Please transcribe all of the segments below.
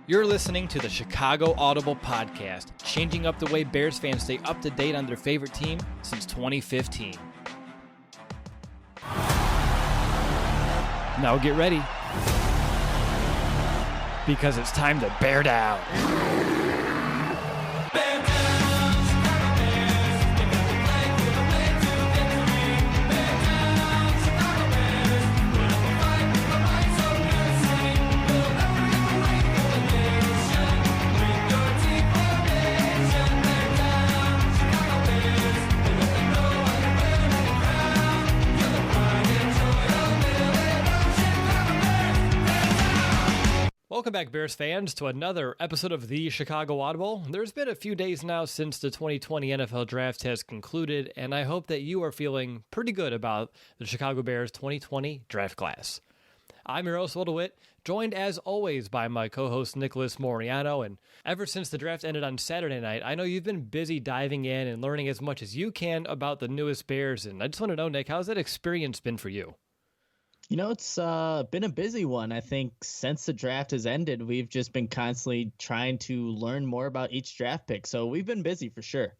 You're listening to the Chicago Audible Podcast, changing up the way Bears fans stay up to date on their favorite team since 2015. Now get ready, because it's time to bear down. Welcome back, Bears fans, to another episode of the Chicago Audible. There's been a few days now since the 2020 NFL Draft has concluded, and I hope that you are feeling pretty good about the Chicago Bears 2020 draft class. I'm your host, Will DeWitt, joined as always by my co-host Nicholas Moriano, and ever since the draft ended on Saturday night, I know you've been busy diving in and learning as much as you can about the newest Bears, and I just want to know, Nick, how's that experience been for you? You know, it's been a busy one. I think since the draft has ended, we've just been constantly trying to learn more about each draft pick. So we've been busy for sure.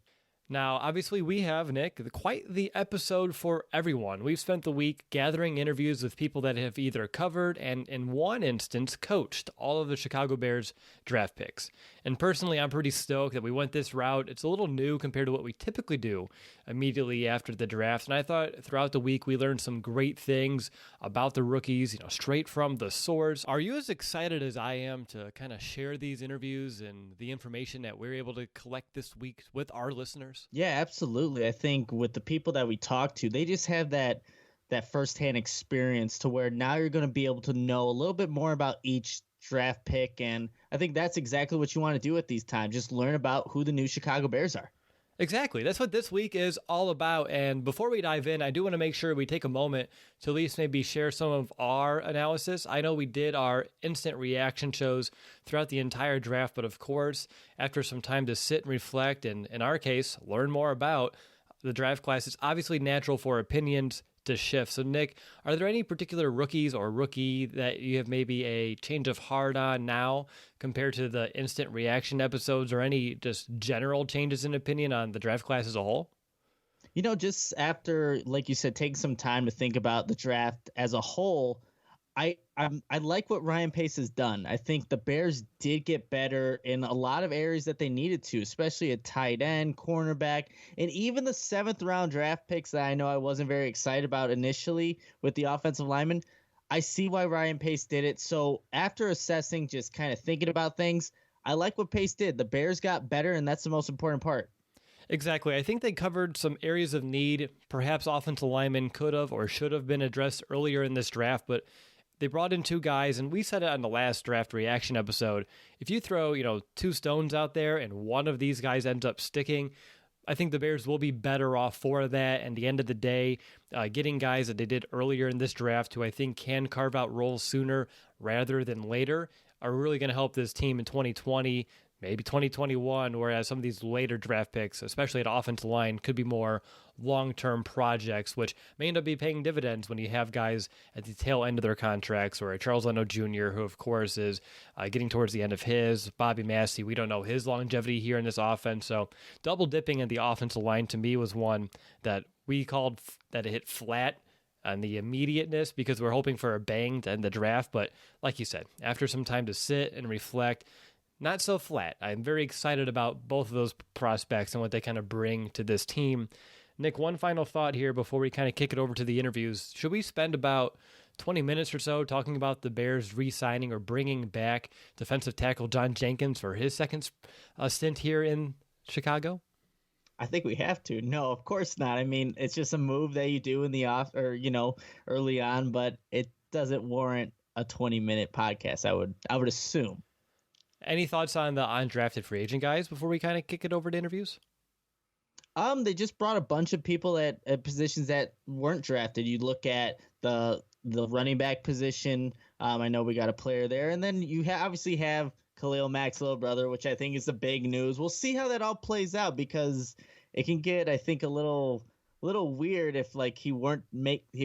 Now, obviously, we have, Nick, quite the episode for everyone. We've spent the week gathering interviews with people that have either covered and, in one instance, coached all of the Chicago Bears draft picks. And personally, I'm pretty stoked that we went this route. It's a little new compared to what we typically do immediately after the draft. And I thought throughout the week, we learned some great things about the rookies, straight from the source. Are you as excited as I am to kind of share these interviews and the information that we're able to collect this week with our listeners? Yeah, absolutely. I think with the people that we talk to, they just have that firsthand experience to where now you're going to be able to know a little bit more about each draft pick. And I think that's exactly what you want to do at these times. Just learn about who the new Chicago Bears are. Exactly. That's what this week is all about. And before we dive in, I do want to make sure we take a moment to at least maybe share some of our analysis. I know we did our instant reaction shows throughout the entire draft, but of course, after some time to sit and reflect, and in our case, learn more about the draft class, it's obviously natural for opinions to shift. So, Nick, are there any particular rookies or rookie that you have maybe a change of heart on now compared to the instant reaction episodes, or any just general changes in opinion on the draft class as a whole? Just after, like you said, taking some time to think about the draft as a whole, I like what Ryan Pace has done. I think the Bears did get better in a lot of areas that they needed to, especially at tight end, cornerback, and even the 7th round draft picks that I know I wasn't very excited about initially with the offensive lineman. I see why Ryan Pace did it. So after assessing, just kind of thinking about things, I like what Pace did. The Bears got better, and that's the most important part. Exactly. I think they covered some areas of need. Perhaps offensive linemen could have or should have been addressed earlier in this draft, but they brought in 2 guys, and we said it on the last draft reaction episode. If you throw, 2 stones out there and one of these guys ends up sticking, I think the Bears will be better off for that. And at the end of the day, getting guys that they did earlier in this draft who I think can carve out roles sooner rather than later are really going to help this team in 2020, maybe 2021, whereas some of these later draft picks, especially at offensive line, could be more long-term projects, which may end up be paying dividends when you have guys at the tail end of their contracts, or a Charles Leno Jr., who, of course, is getting towards the end of his. Bobby Massey, we don't know his longevity here in this offense. So double-dipping in the offensive line, to me, was one that we called that it hit flat on the immediateness because we're hoping for a bang to end the draft. But like you said, after some time to sit and reflect, not so flat. I'm very excited about both of those prospects and what they kind of bring to this team. Nick, one final thought here before we kind of kick it over to the interviews. Should we spend about 20 minutes or so talking about the Bears re-signing or bringing back defensive tackle John Jenkins for his second stint here in Chicago? I think we have to. No, of course not. I mean, it's just a move that you do in the early on, but it doesn't warrant a 20-minute podcast, I would assume. Any thoughts on the undrafted free agent guys before we kind of kick it over to interviews? They just brought a bunch of people at positions that weren't drafted. You look at the running back position. I know we got a player there, and then you obviously have Khalil Mack's little brother, which I think is the big news. We'll see how that all plays out because it can get, I think, a little weird if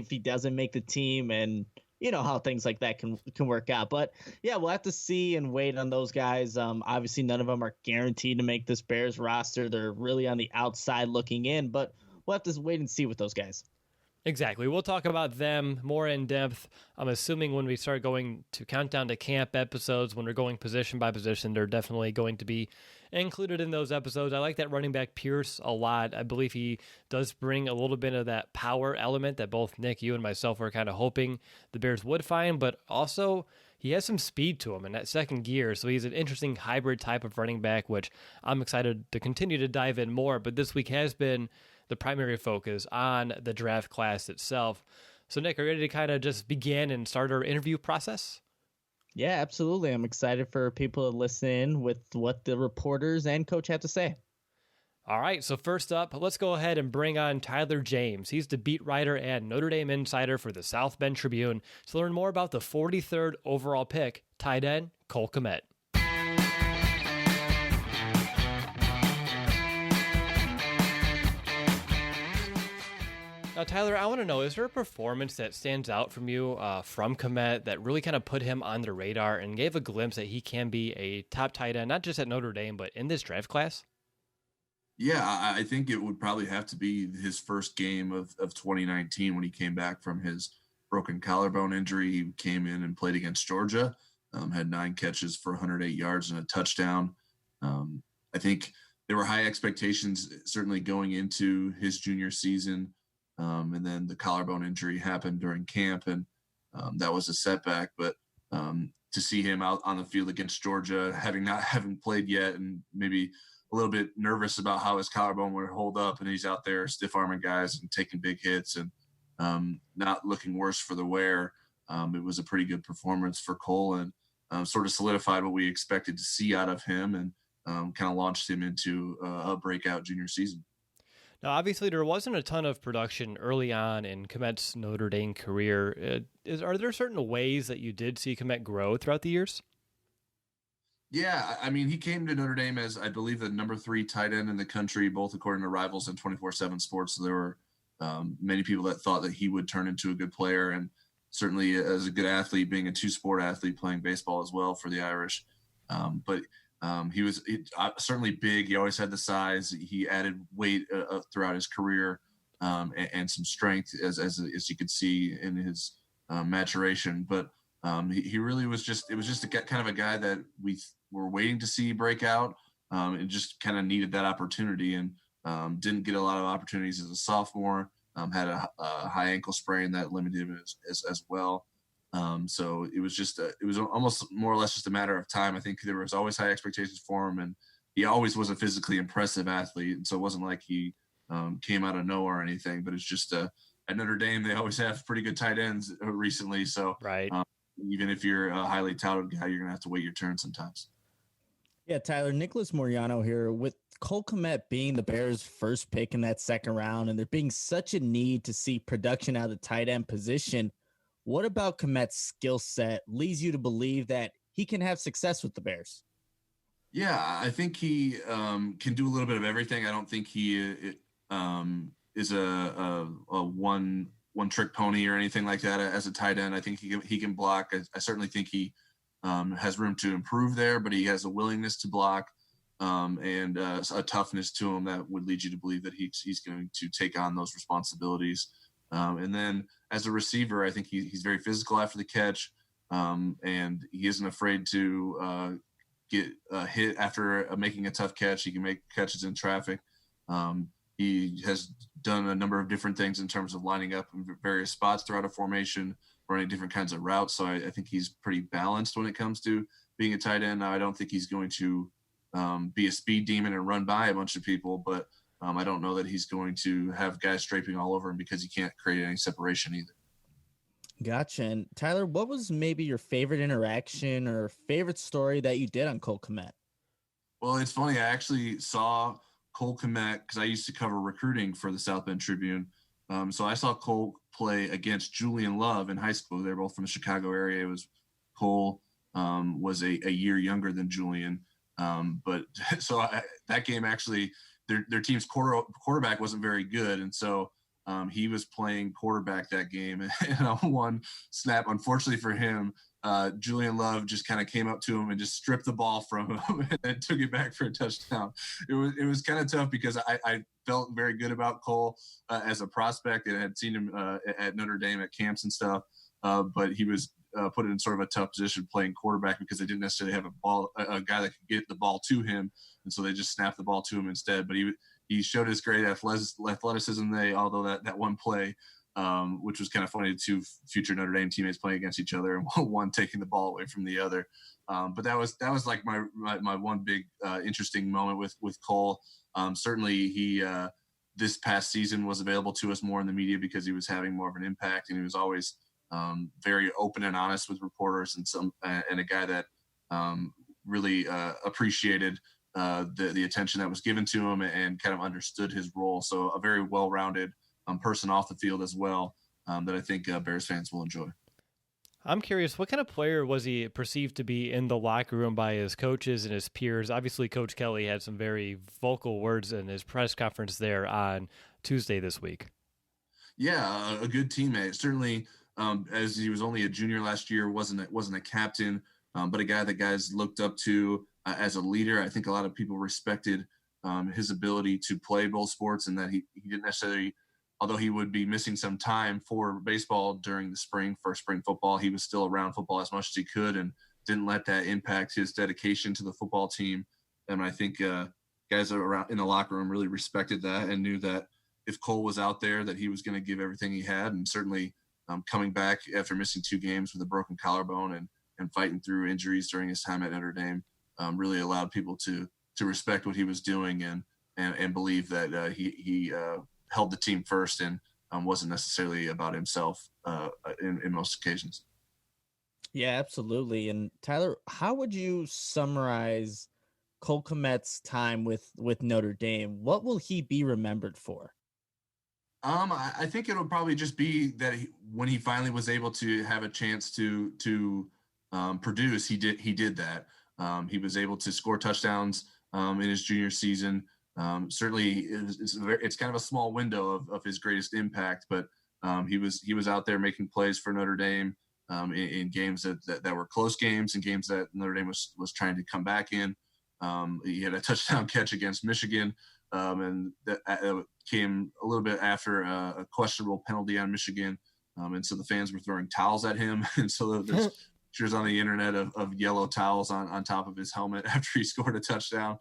he doesn't make the team, and you know how things like that can work out. But yeah, we'll have to see and wait on those guys. Obviously, none of them are guaranteed to make this Bears roster. They're really on the outside looking in, but we'll have to wait and see with those guys. Exactly. We'll talk about them more in depth. I'm assuming when we start going to countdown to camp episodes, when we're going position by position, they're definitely going to be included in those episodes. I like that running back Pierce a lot. I believe he does bring a little bit of that power element that both Nick, you, and myself were kind of hoping the Bears would find, but also he has some speed to him in that second gear. So he's an interesting hybrid type of running back, which I'm excited to continue to dive in more. But this week has been the primary focus on the draft class itself. So, Nick, are you ready to kind of just begin and start our interview process? Yeah, absolutely. I'm excited for people to listen in with what the reporters and coach have to say. All right, so first up, let's go ahead and bring on Tyler James. He's the beat writer and Notre Dame insider for the South Bend Tribune to learn more about the 43rd overall pick, tight end Cole Kmet. Now, Tyler, I want to know, is there a performance that stands out from you from Kmet that really kind of put him on the radar and gave a glimpse that he can be a top tight end, not just at Notre Dame, but in this draft class? Yeah, I think it would probably have to be his first game of 2019 when he came back from his broken collarbone injury. He came in and played against Georgia, had 9 catches for 108 yards and a touchdown. I think there were high expectations, certainly going into his junior season. And then the collarbone injury happened during camp, and that was a setback. But to see him out on the field against Georgia, having played yet, and maybe a little bit nervous about how his collarbone would hold up, and he's out there stiff-arming guys and taking big hits and not looking worse for the wear. It was a pretty good performance for Cole, and sort of solidified what we expected to see out of him, and kind of launched him into a breakout junior season. Now, obviously, there wasn't a ton of production early on in Kmet's Notre Dame career. Are there certain ways that you did see Kmet grow throughout the years? Yeah, I mean, he came to Notre Dame as, I believe, the number 3 tight end in the country, both according to Rivals and 24/7 Sports. So there were many people that thought that he would turn into a good player, and certainly as a good athlete, being a 2-sport athlete, playing baseball as well for the Irish. But he was certainly big. He always had the size. He added weight throughout his career, and some strength, as you could see in his maturation. But he really was it was just kind of a guy that we were waiting to see break out, and just kind of needed that opportunity, and didn't get a lot of opportunities as a sophomore. Had a high ankle sprain that limited him as well. So it was almost more or less just a matter of time. I think there was always high expectations for him, and he always was a physically impressive athlete. And so it wasn't like he came out of nowhere or anything, but it's just at Notre Dame, they always have pretty good tight ends recently. So right. Even if you're a highly touted guy, you're going to have to wait your turn sometimes. Yeah, Tyler, Nicholas Moriano here. With Cole Kmet being the Bears' first pick in that second round, and there being such a need to see production out of the tight end position, what about Kmet's skill set leads you to believe that he can have success with the Bears? Yeah, I think he can do a little bit of everything. I don't think he is a one-trick pony or anything like that as a tight end. I think he can block. I certainly think he has room to improve there, but he has a willingness to block, and a toughness to him that would lead you to believe that he's going to take on those responsibilities. And then as a receiver, I think he's very physical after the catch, and he isn't afraid to get hit after making a tough catch. He can make catches in traffic. He has done a number of different things in terms of lining up in various spots throughout a formation, running different kinds of routes. So I think he's pretty balanced when it comes to being a tight end. Now, I don't think he's going to be a speed demon and run by a bunch of people, but I don't know that he's going to have guys draping all over him because he can't create any separation either. Gotcha. And Tyler, what was maybe your favorite interaction or favorite story that you did on Cole Kmet? Well, it's funny. I actually saw Cole Kmet because I used to cover recruiting for the South Bend Tribune. So I saw Cole play against Julian Love in high school. They're both from the Chicago area. It was Cole was a year younger than Julian. But so that game actually, their team's quarterback wasn't very good. And so He was playing quarterback that game, and on one snap, unfortunately for him, Julian Love just kind of came up to him and just stripped the ball from him and then took it back for a touchdown. It was kind of tough because I felt very good about Cole as a prospect and had seen him at Notre Dame at camps and stuff, but he was put in sort of a tough position playing quarterback because they didn't necessarily have a guy that could get the ball to him, and so they just snapped the ball to him instead. But he showed his great athleticism. Although that one play, which was kind of funny, two future Notre Dame teammates playing against each other and one taking the ball away from the other. But that was like my one big interesting moment with Cole. Certainly he this past season was available to us more in the media because he was having more of an impact, and he was always very open and honest with reporters, and a guy that really appreciated the attention that was given to him and kind of understood his role. So a very well-rounded person off the field as well that I think Bears fans will enjoy. I'm curious, what kind of player was he perceived to be in the locker room by his coaches and his peers? Obviously, Coach Kelly had some very vocal words in his press conference there on Tuesday this week. Yeah, a good teammate. Certainly, as he was only a junior last year, wasn't a captain, but a guy that guys looked up to as a leader. I think a lot of people respected his ability to play both sports, and that he didn't necessarily, although he would be missing some time for baseball during the spring for spring football, he was still around football as much as he could and didn't let that impact his dedication to the football team. And I think guys around in the locker room really respected that and knew that if Cole was out there, that he was going to give everything he had. And certainly coming back after missing 2 games with a broken collarbone and fighting through injuries during his time at Notre Dame really allowed people to respect what he was doing and believe that he held the team first and wasn't necessarily about himself in most occasions. Yeah, absolutely. And Tyler, how would you summarize Cole Kmet's time with Notre Dame? What will he be remembered for? I think it'll probably just be that when he finally was able to have a chance to produce, he did that. He was able to score touchdowns in his junior season. Certainly, it's kind of a small window of his greatest impact, but he was out there making plays for Notre Dame in games that were close games and games that Notre Dame was trying to come back in. He had a touchdown catch against Michigan, and that came a little bit after a questionable penalty on Michigan, and so the fans were throwing towels at him, and so there's pictures on the internet of yellow towels on top of his helmet after he scored a touchdown.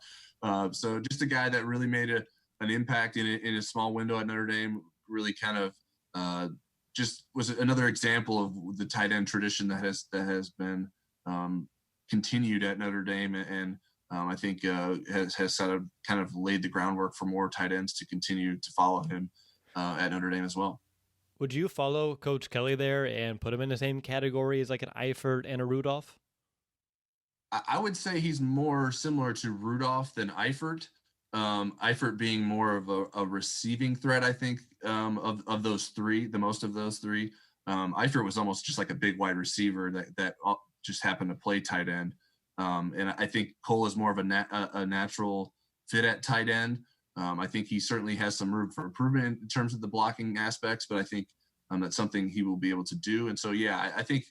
So just a guy that really made an impact in a small window at Notre Dame, really kind of just was another example of the tight end tradition that has been continued at Notre Dame, and I think has sort of kind of laid the groundwork for more tight ends to continue to follow him at Notre Dame as well. Would you follow Coach Kelly there and put him in the same category as like an Eifert and a Rudolph? I would say he's more similar to Rudolph than Eifert. Eifert being more of a receiving threat, I think, of those three, the most of those three. Eifert was almost just like a big wide receiver that just happened to play tight end. And I think Cole is more of a natural fit at tight end. I think he certainly has some room for improvement in terms of the blocking aspects, but I think that's something he will be able to do. And so, yeah, I think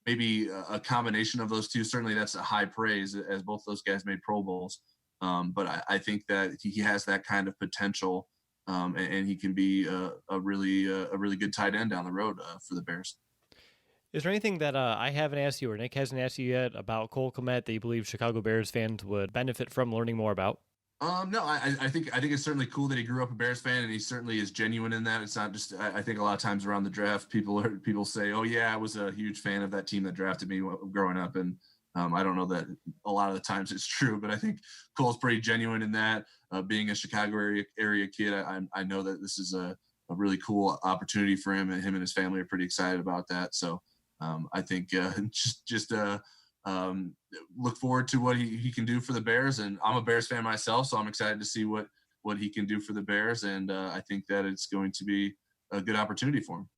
maybe a combination of those two, certainly that's a high praise as both those guys made Pro Bowls. But I think that he has that kind of potential and he can be a really good tight end down the road for the Bears. Is there anything that I haven't asked you or Nick hasn't asked you yet about Cole Kmet that you believe Chicago Bears fans would benefit from learning more about? No, I think it's certainly cool that he grew up a Bears fan, and he certainly is genuine in that. It's not just, I think a lot of times around the draft, people say, "Oh yeah, I was a huge fan of that team that drafted me growing up," and I don't know that a lot of the times it's true, but I think Cole's pretty genuine in that. Being a Chicago area kid, I know that this is a really cool opportunity for him, and his family are pretty excited about that. So I think just look forward to what he can do for the Bears. And I'm a Bears fan myself, so I'm excited to see what he can do for the Bears. And I think that it's going to be a good opportunity for him.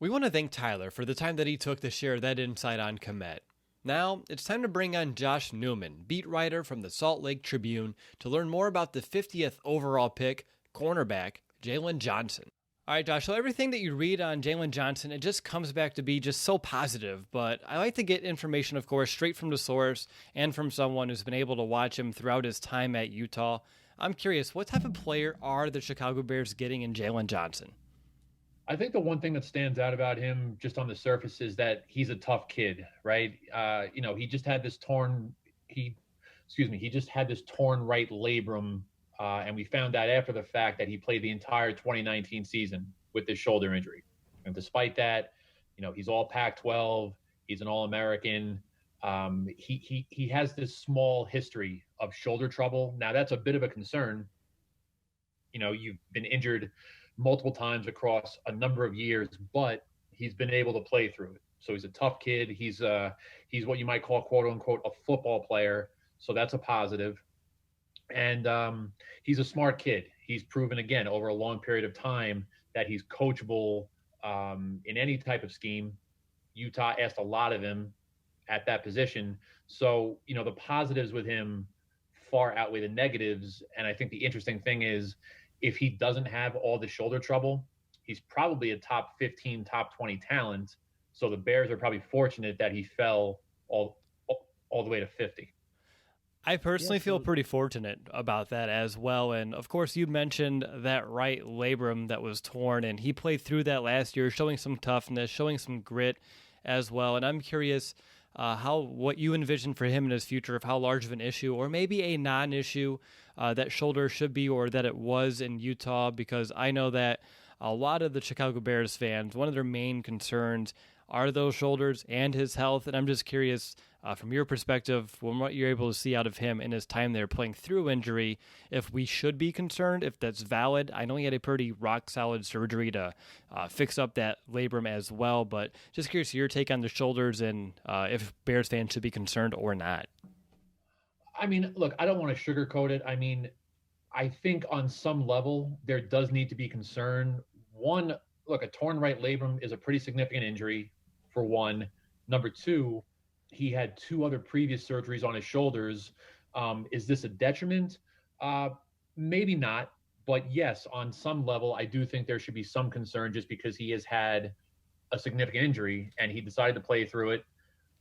We want to thank Tyler for the time that he took to share that insight on Kmet. Now, it's time to bring on Josh Newman, beat writer from the Salt Lake Tribune, to learn more about the 50th overall pick, cornerback, Jalen Johnson. All right, Josh, so everything that you read on Jalen Johnson, it just comes back to be just so positive. But I like to get information, of course, straight from the source and from someone who's been able to watch him throughout his time at Utah. I'm curious, what type of player are the Chicago Bears getting in Jalen Johnson? I think the one thing that stands out about him just on the surface is that he's a tough kid, right? He just had this he just had this torn right labrum, and we found out after the fact that he played the entire 2019 season with this shoulder injury. And despite that, he's all Pac-12. He's an All-American. He has this small history of shoulder trouble. Now that's a bit of a concern. You've been injured multiple times across a number of years, but he's been able to play through it. So he's a tough kid. He's what you might call, quote unquote, a football player. So that's a positive. And he's a smart kid. He's proven again over a long period of time that he's coachable in any type of scheme. Utah asked a lot of him at that position. So, the positives with him far outweigh the negatives. And I think the interesting thing is if he doesn't have all the shoulder trouble, he's probably a top 15, top 20 talent. So the Bears are probably fortunate that he fell all the way to 50. I personally feel pretty fortunate about that as well. And of course, you mentioned that right labrum that was torn, and he played through that last year, showing some toughness, showing some grit as well. And I'm curious what you envision for him in his future, of how large of an issue or maybe a non-issue that shoulder should be, or that it was in Utah, because I know that a lot of the Chicago Bears fans, one of their main concerns are those shoulders and his health. And I'm just curious, from your perspective, from what you're able to see out of him in his time there playing through injury, if we should be concerned, if that's valid. I know he had a pretty rock-solid surgery to fix up that labrum as well, but just curious your take on the shoulders and if Bears fans should be concerned or not. I mean, look, I don't want to sugarcoat it. I mean, I think on some level there does need to be concern. One, look, a torn right labrum is a pretty significant injury, for one. Number two, he had 2 other previous surgeries on his shoulders. Is this a detriment? Maybe not. But yes, on some level, I do think there should be some concern just because he has had a significant injury and he decided to play through it.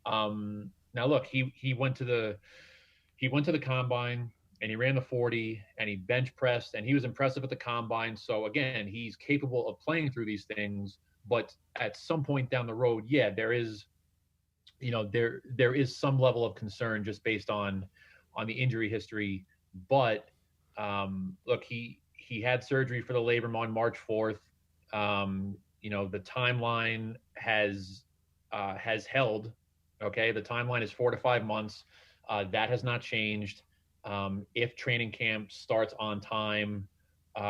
Now, look, he went to the combine and he ran the 40 and he bench pressed and he was impressive at the combine. So again, he's capable of playing through these things, but at some point down the road, yeah, there is some level of concern just based on the injury history. But look, he had surgery for the labrum on March 4th. The timeline has held. Okay, the timeline is 4 to 5 months. That has not changed. If training camp starts on time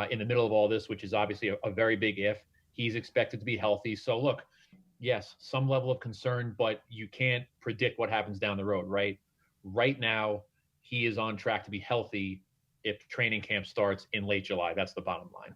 in the middle of all this, which is obviously a very big if, he's expected to be healthy. So look, yes, some level of concern, but you can't predict what happens down the road, right? Right now, he is on track to be healthy if training camp starts in late July. That's the bottom line.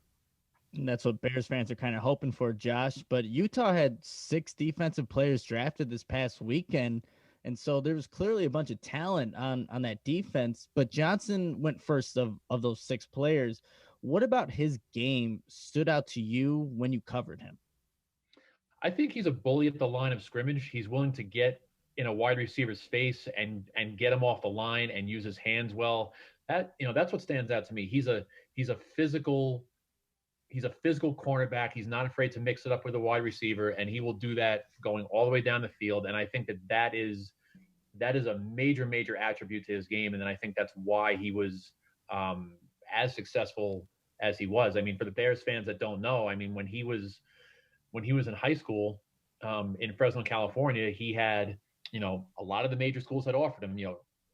And that's what Bears fans are kind of hoping for, Josh. But Utah had 6 defensive players drafted this past weekend. And so there was clearly a bunch of talent on that defense, but Johnson went first of those 6 players. What about his game stood out to you when you covered him? I think he's a bully at the line of scrimmage. He's willing to get in a wide receiver's face and get him off the line and use his hands well. That's what stands out to me. He's a physical cornerback. He's not afraid to mix it up with a wide receiver, and he will do that going all the way down the field. And I think that is a major attribute to his game. And then I think that's why he was as successful as he was. I mean, for the Bears fans that don't know, I mean, when he was in high school in Fresno, California, he had, a lot of the major schools had offered him,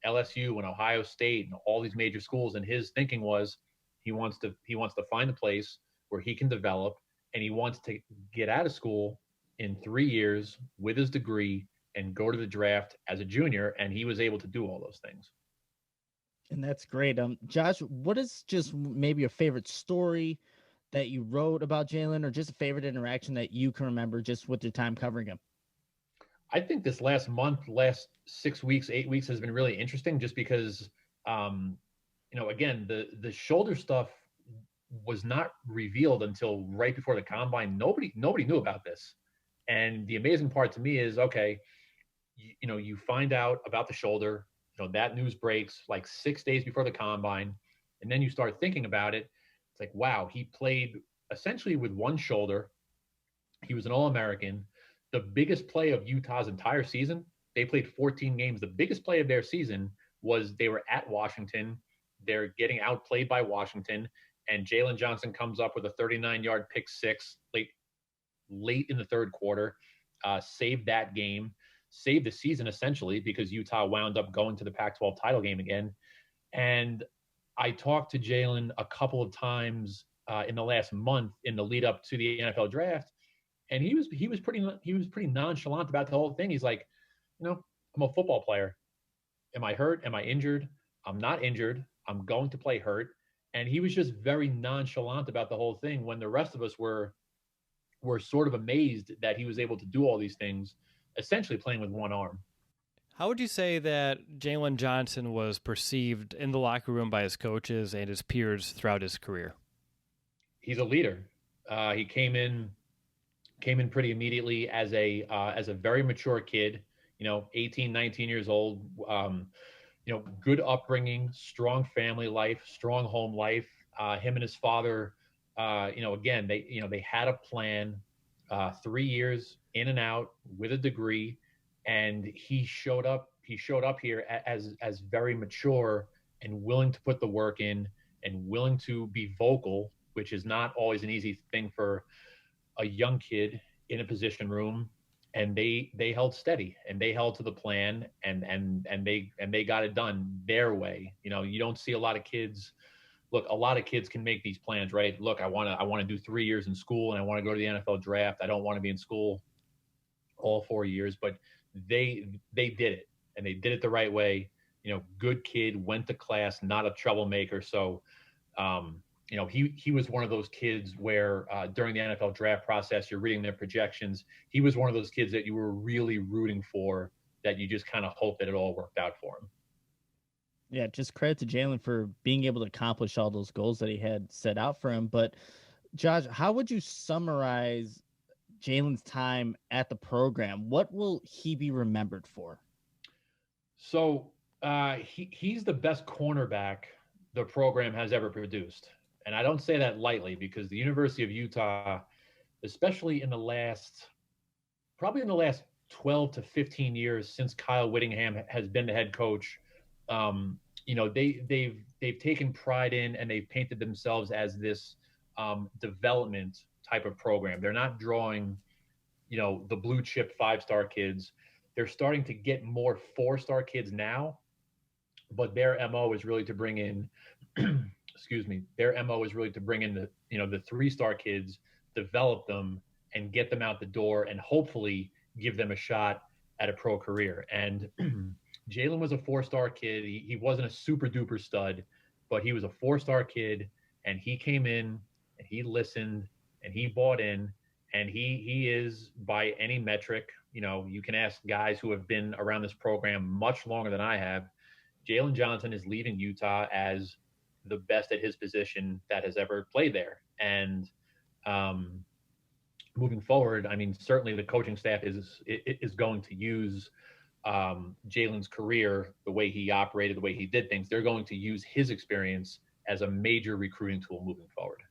LSU and Ohio State and all these major schools. And his thinking was he wants to find a place where he can develop, and he wants to get out of school in 3 years with his degree and go to the draft as a junior. And he was able to do all those things. And that's great. Josh, what is just maybe your favorite story that you wrote about Jalen, or just a favorite interaction that you can remember just with your time covering him? I think this last 6 weeks, 8 weeks has been really interesting just because, again, the shoulder stuff was not revealed until right before the combine. Nobody knew about this. And the amazing part to me is, okay, you find out about the shoulder, that news breaks like 6 days before the combine. And then you start thinking about it. It's like, wow, he played essentially with one shoulder. He was an All-American. The biggest play of Utah's entire season, they played 14 games. The biggest play of their season was they were at Washington. They're getting outplayed by Washington. And Jalen Johnson comes up with a 39-yard pick six late in the third quarter, saved that game, saved the season essentially, because Utah wound up going to the Pac-12 title game again. And I talked to Jalen a couple of times in the last month in the lead up to the NFL draft, and he was pretty nonchalant about the whole thing. He's like, I'm a football player. Am I hurt? Am I injured? I'm not injured. I'm going to play hurt. And he was just very nonchalant about the whole thing, when the rest of us were sort of amazed that he was able to do all these things, essentially playing with one arm. How would you say that Jalen Johnson was perceived in the locker room by his coaches and his peers throughout his career? He's a leader. He came in pretty immediately as a very mature kid, 18, 19 years old, good upbringing, strong family life, strong home life. Him and his father, again, they had a plan, 3 years in and out with a degree. And he showed up here as very mature and willing to put the work in and willing to be vocal, which is not always an easy thing for a young kid in a position room. And they held steady and they held to the plan and they got it done their way. You don't see a lot of kids. Look, a lot of kids can make these plans, right? Look, I want to do 3 years in school and I want to go to the NFL draft. I don't want to be in school all 4 years, but they did it, and they did it the right way. Good kid, went to class, not a troublemaker. So, he was one of those kids where during the NFL draft process, you're reading their projections. He was one of those kids that you were really rooting for, that you just kind of hope that it all worked out for him. Yeah, just credit to Jalen for being able to accomplish all those goals that he had set out for him. But Josh, how would you summarize Jalen's time at the program? What will he be remembered for? So he's the best cornerback the program has ever produced. And I don't say that lightly, because the University of Utah, especially in the last 12 to 15 years since Kyle Whittingham has been the head coach, they've taken pride in and they've painted themselves as this development type of program. They're not drawing, the blue chip 5-star kids. They're starting to get more 4-star kids now, but their MO is really to bring in, their MO is really to bring in the 3-star kids, develop them and get them out the door and hopefully give them a shot at a pro career. And Jalen was a 4-star kid. He wasn't a super duper stud, but he was a 4-star kid, and he came in and he listened and he bought in, and he is, by any metric, you can ask guys who have been around this program much longer than I have. Jalen Johnson is leaving Utah as the best at his position that has ever played there. And moving forward, I mean, certainly the coaching staff is going to use Jalen's career, the way he operated, the way he did things. They're going to use his experience as a major recruiting tool moving forward.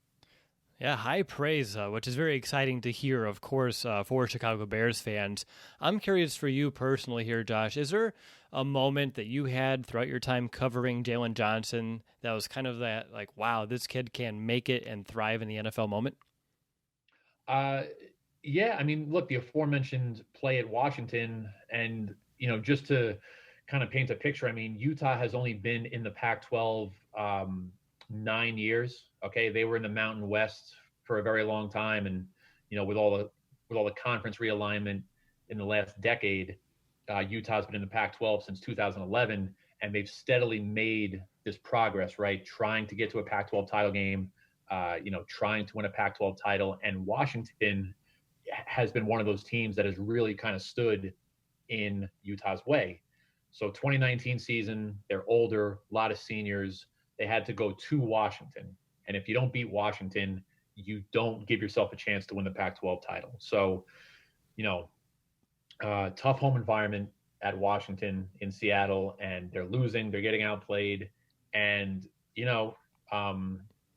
Yeah, high praise, which is very exciting to hear, of course, for Chicago Bears fans. I'm curious for you personally here, Josh. Is there a moment that you had throughout your time covering Jalen Johnson that was kind of that, like, wow, this kid can make it and thrive in the NFL moment? Yeah, I mean, look, the aforementioned play at Washington, and, just to kind of paint a picture, I mean, Utah has only been in the Pac-12 9 years. Okay, they were in the Mountain West for a very long time, and with all the conference realignment in the last decade, Utah's been in the Pac-12 since 2011, and they've steadily made this progress, right? Trying to get to a Pac-12 title game, trying to win a Pac-12 title, and Washington has been one of those teams that has really kind of stood in Utah's way. So 2019 season, they're older, a lot of seniors. They had to go to Washington. And if you don't beat Washington, you don't give yourself a chance to win the Pac-12 title. So, tough home environment at Washington in Seattle, and they're losing, they're getting outplayed. And,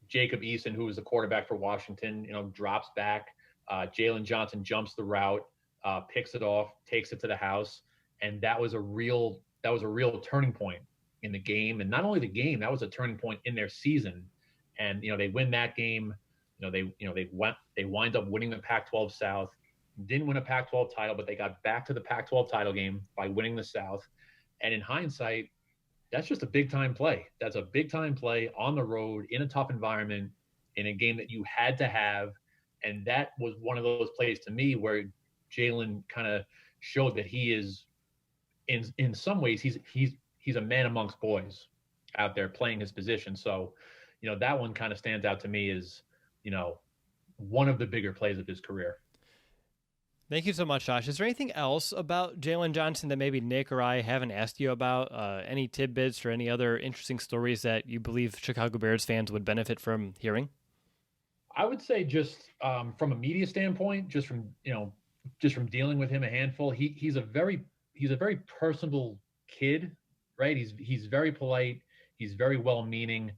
Jacob Eason, who was the quarterback for Washington, drops back. Jalen Johnson jumps the route, picks it off, takes it to the house. And that was a real turning point in the game. And not only the game, that was a turning point in their season. And, they win that game. They wind up winning the Pac-12 South. Didn't win a Pac-12 title, but they got back to the Pac-12 title game by winning the South. And in hindsight, that's just a big-time play. That's a big-time play on the road in a tough environment in a game that you had to have. And that was one of those plays to me where Jalen kind of showed that he is, in some ways, he's a man amongst boys out there playing his position. So, that one kind of stands out to me as, one of the bigger plays of his career. Thank you so much, Josh. Is there anything else about Jalen Johnson that maybe Nick or I haven't asked you about? Any tidbits or any other interesting stories that you believe Chicago Bears fans would benefit from hearing? I would say just from a media standpoint, just from dealing with him a handful, he's a very personable kid, right? He's very polite. He's very well-meaning.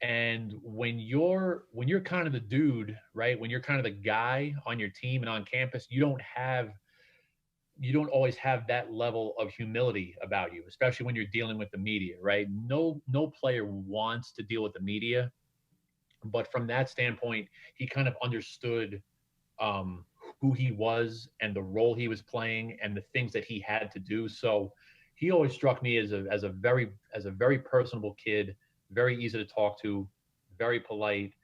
And when you're kind of the dude, right? When you're kind of the guy on your team and on campus, you don't always have that level of humility about you, especially when you're dealing with the media, right? No player wants to deal with the media, but from that standpoint, he kind of understood who he was and the role he was playing and the things that he had to do. So he always struck me as a very personable kid. Very easy to talk to, very polite.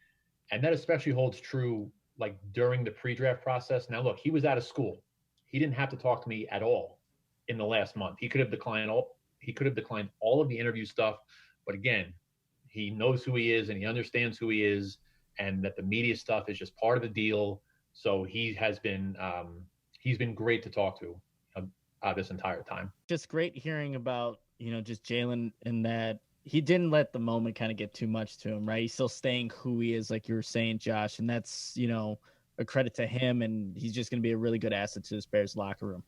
And that especially holds true like during the pre-draft process. Now, look, he was out of school. He didn't have to talk to me at all in the last month. He could have declined all of the interview stuff. But again, he knows who he is and he understands who he is, and that the media stuff is just part of the deal. So he's been great to talk to this entire time. Just great hearing about, just Jalen and that he didn't let the moment kind of get too much to him, right? He's still staying who he is, like you were saying, Josh, and that's, a credit to him, and he's just going to be a really good asset to this Bears locker room.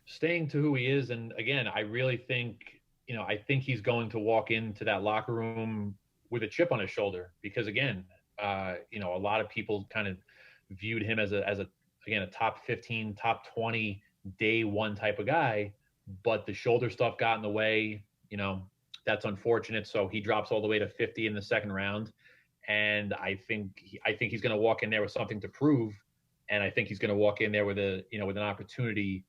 Staying to who he is, and again, I really think, I think he's going to walk into that locker room with a chip on his shoulder because, again, a lot of people kind of viewed him as a top 15, top 20, day one type of guy, but the shoulder stuff got in the way, That's unfortunate. So he drops all the way to 50 in the second round. And I think he's going to walk in there with something to prove. And I think he's going to walk in there with with an opportunity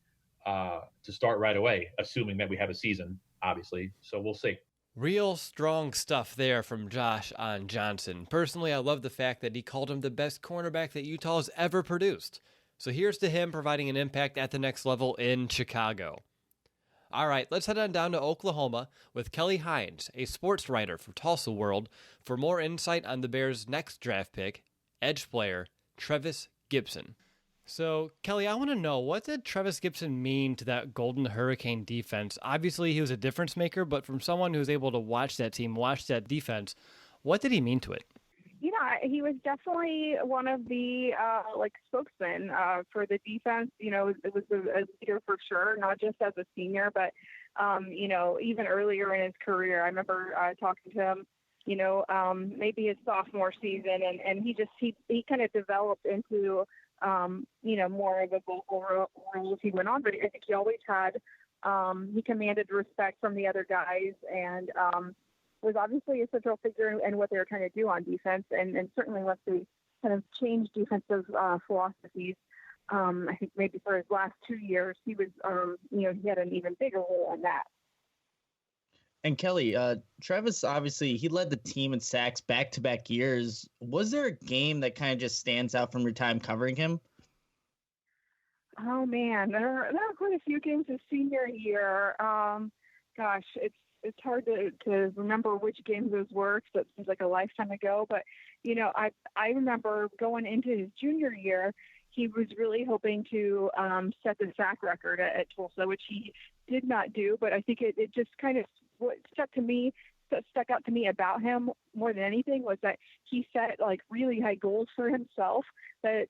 to start right away, assuming that we have a season, obviously. So we'll see. Real strong stuff there from Josh on Johnson. Personally, I love the fact that he called him the best cornerback that Utah has ever produced. So here's to him providing an impact at the next level in Chicago. All right, let's head on down to Oklahoma with Kelly Hines, a sports writer for Tulsa World, for more insight on the Bears' next draft pick, edge player Trevis Gibson. So, Kelly, I want to know, what did Trevis Gibson mean to that Golden Hurricane defense? Obviously, he was a difference maker, but from someone who's able to watch that team, watch that defense, what did he mean to it? He was definitely one of the spokesmen for the defense. It was a leader for sure, not just as a senior, but even earlier in his career. I remember talking to him, maybe his sophomore season, and he kind of developed into more of a vocal role as he went on. But I think he always had he commanded respect from the other guys, and was obviously a central figure in what they were trying to do on defense, and certainly once they kind of changed defensive philosophies, I think maybe for his last 2 years, he was, he had an even bigger role in that. And Kelly, Travis, obviously, he led the team in sacks back-to-back years. Was there a game that kind of just stands out from your time covering him? Oh, man, there are quite a few games his senior year. It's hard to remember which games those were, because it seems like a lifetime ago. But, I remember going into his junior year, he was really hoping to set the sack record at Tulsa, which he did not do. But I think it just kind of, what stuck that stuck out to me about him more than anything was that he set like really high goals for himself that,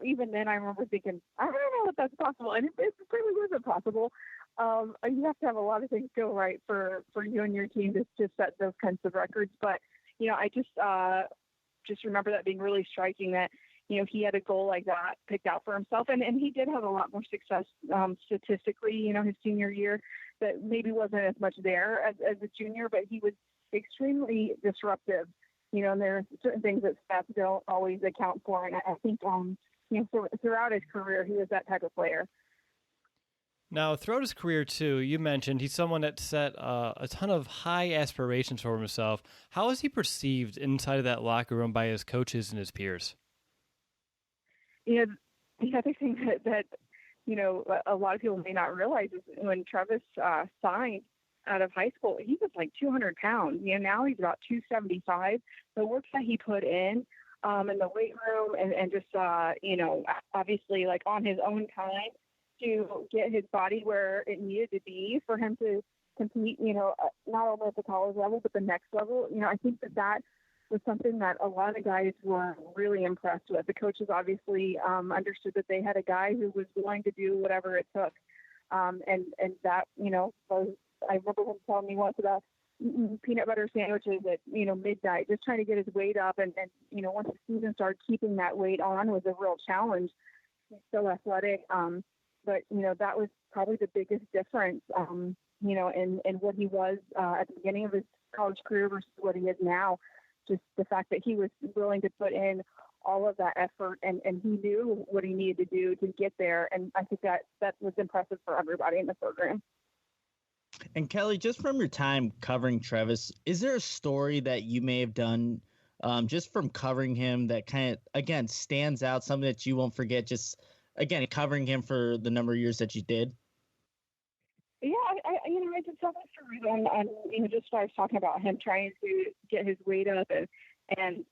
even then I remember thinking, I don't know if that's possible. And it really wasn't possible. You have to have a lot of things go right for you and your team to set those kinds of records. But, I just remember that being really striking that, he had a goal like that picked out for himself. And he did have a lot more success statistically, his senior year that maybe wasn't as much there as a junior, but he was extremely disruptive, and there are certain things that stats don't always account for. And I think, throughout his career, he was that type of player. Now, throughout his career, too, you mentioned he's someone that set a ton of high aspirations for himself. How is he perceived inside of that locker room by his coaches and his peers? The other thing that a lot of people may not realize is when Travis signed out of high school, he was like 200 pounds. Now he's about 275. The work that he put in the weight room and just, obviously like on his own time to get his body where it needed to be for him to compete, not only at the college level, but the next level. I think that was something that a lot of guys were really impressed with. The coaches obviously understood that they had a guy who was willing to do whatever it took. And that, was, I remember him telling me once about peanut butter sandwiches at, midnight, just trying to get his weight up. And once the season started, keeping that weight on was a real challenge. He's so athletic. But, that was probably the biggest difference, in what he was at the beginning of his college career versus what he is now. Just the fact that he was willing to put in all of that effort and he knew what he needed to do to get there. And I think that was impressive for everybody in the program. And Kelly, just from your time covering Travis, is there a story that you may have done just from covering him that kind of, again, stands out, something that you won't forget, just, again, covering him for the number of years that you did? Yeah, I did tell that story on just when I was talking about him trying to get his weight up and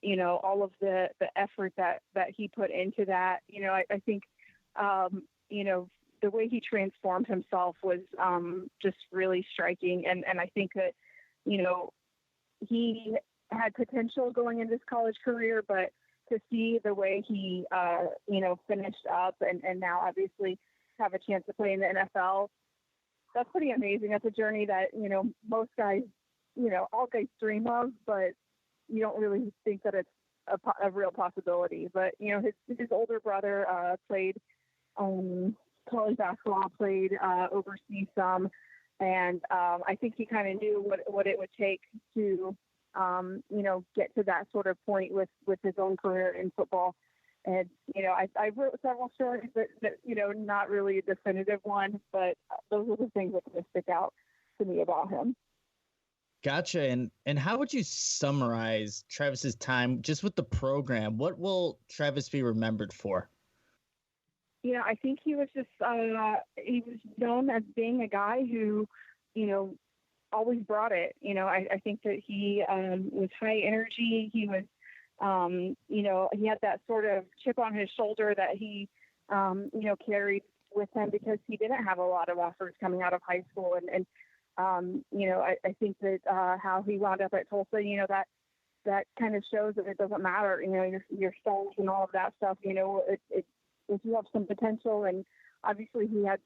all of the effort that he put into that. I think, the way he transformed himself was just really striking. And I think that, he had potential going into his college career, but to see the way he, finished up and now obviously have a chance to play in the NFL, that's pretty amazing. That's a journey that, most guys, all guys dream of, but you don't really think that it's a real possibility. But, his older brother played college basketball, played overseas some. And I think he kind of knew what it would take to, get to that sort of point with his own career in football. And, I wrote several stories that, not really a definitive one, but those are the things that kind of stick out to me about him. Gotcha. And how would you summarize Travis's time just with the program? What will Travis be remembered for? I think he was just, he was known as being a guy who, always brought it. I think that he was high energy. He was, he had that sort of chip on his shoulder that he, carried with him because he didn't have a lot of offers coming out of high school. And I think that how he wound up at Tulsa, that kind of shows that it doesn't matter, your stones and all of that stuff, if you have some potential. And obviously he had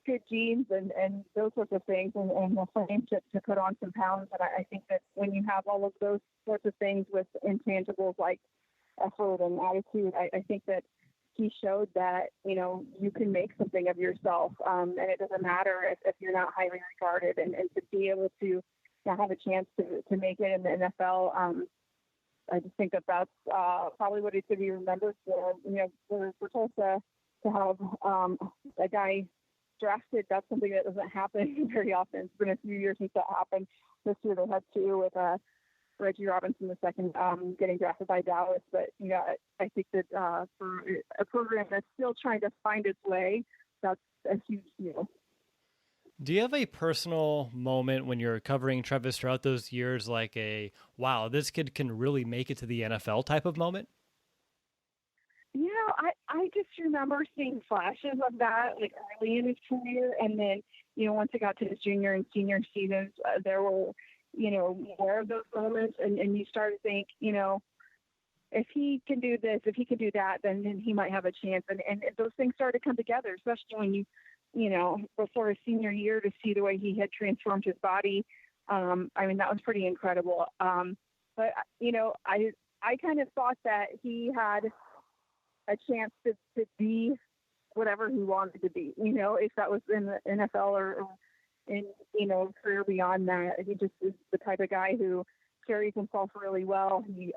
good genes and those sorts of things and the frame to put on some pounds. And I think that when you have all of those sorts of things with intangibles like effort and attitude, I think that he showed that, you can make something of yourself. And it doesn't matter if you're not highly regarded and to be able to have a chance to make it in the NFL. I just think that that's probably what he should be remembered for, for Tulsa to have a guy drafted. That's something that doesn't happen very often. It's been a few years since that happened. This year they had two with Reggie Robinson II getting drafted by Dallas. But, I think that for a program that's still trying to find its way, that's a huge deal. Do you have a personal moment when you're covering Travis throughout those years, like a, wow, this kid can really make it to the NFL type of moment? I just remember seeing flashes of that like early in his career, and then once it got to his junior and senior seasons, there were, more of those moments. And you start to think, if he can do this, if he can do that, then he might have a chance. And those things started to come together, especially when before his senior year, to see the way he had transformed his body. I mean, that was pretty incredible. But, I kind of thought that he had a chance to be whatever he wanted to be, if that was in the NFL or in, career beyond that. He just is the type of guy who carries himself really well. He,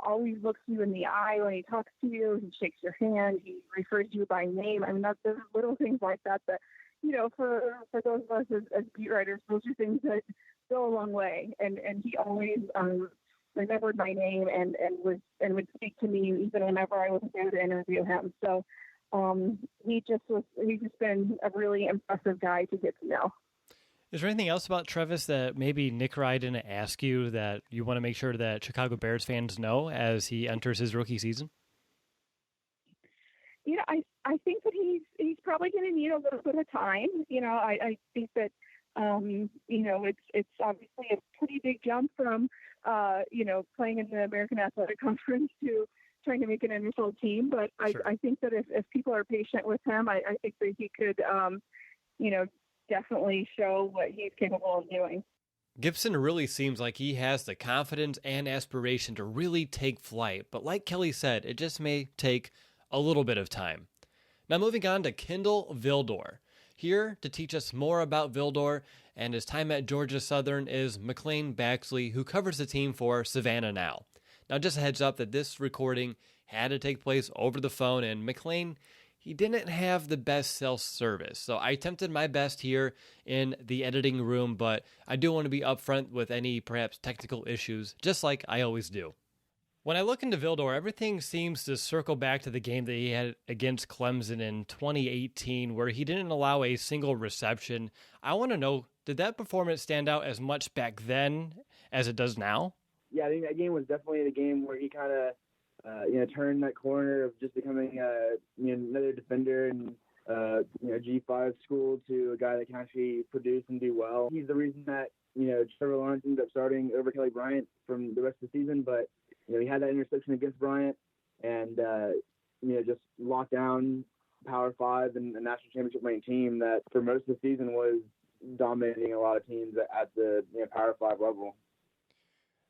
always looks you in the eye when he talks to you. He shakes your hand. He refers to you by name. I mean, there's little things like that, for those of us as beat writers, those are things that go a long way. And he always, remembered my name and would speak to me even whenever I was there to interview him. So he's just been a really impressive guy to get to know. Is there anything else about Travis that maybe Nick Rye didn't ask you that you want to make sure that Chicago Bears fans know as he enters his rookie season? I think that he's probably going to need a little bit of time. I think that it's obviously a pretty big jump from playing in the American Athletic Conference to trying to make an NFL team. But Sure. I think that if people are patient with him, I think that he could, definitely show what he's capable of doing. Gibson really seems like he has the confidence and aspiration to really take flight. But like Kelly said, it just may take a little bit of time. Now moving on to Kendall Vildor. Here to teach us more about Vildor and his time at Georgia Southern is McLean Baxley, who covers the team for Savannah Now. Now just a heads up that this recording had to take place over the phone, and McLean, he didn't have the best cell service. So I attempted my best here in the editing room, but I do want to be upfront with any perhaps technical issues, just like I always do. When I look into Vildor, everything seems to circle back to the game that he had against Clemson in 2018, where he didn't allow a single reception. I want to know, did that performance stand out as much back then as it does now? Yeah, I think that game was definitely the game where he kind of, turned that corner of just becoming, another defender and, G5 school to a guy that can actually produce and do well. He's the reason that, Trevor Lawrence ended up starting over Kelly Bryant from the rest of the season, but he had that interception against Bryant and, just locked down Power 5 and a national championship winning team that for most of the season was dominating a lot of teams at the Power 5 level.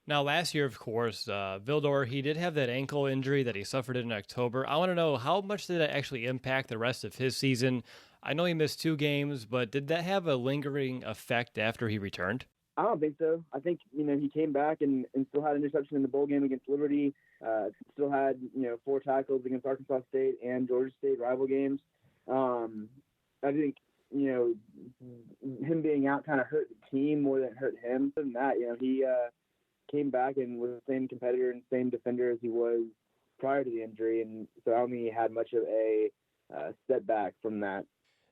Now, last year, of course, Vildor, he did have that ankle injury that he suffered in October. I want to know, how much did that actually impact the rest of his season? I know he missed 2 games, but did that have a lingering effect after he returned? I don't think so. I think, he came back and still had an interception in the bowl game against Liberty, still had, 4 tackles against Arkansas State and Georgia State rival games. I think, him being out kind of hurt the team more than it hurt him. Other than that, he came back and was the same competitor and same defender as he was prior to the injury. And so I don't think he had much of a setback from that.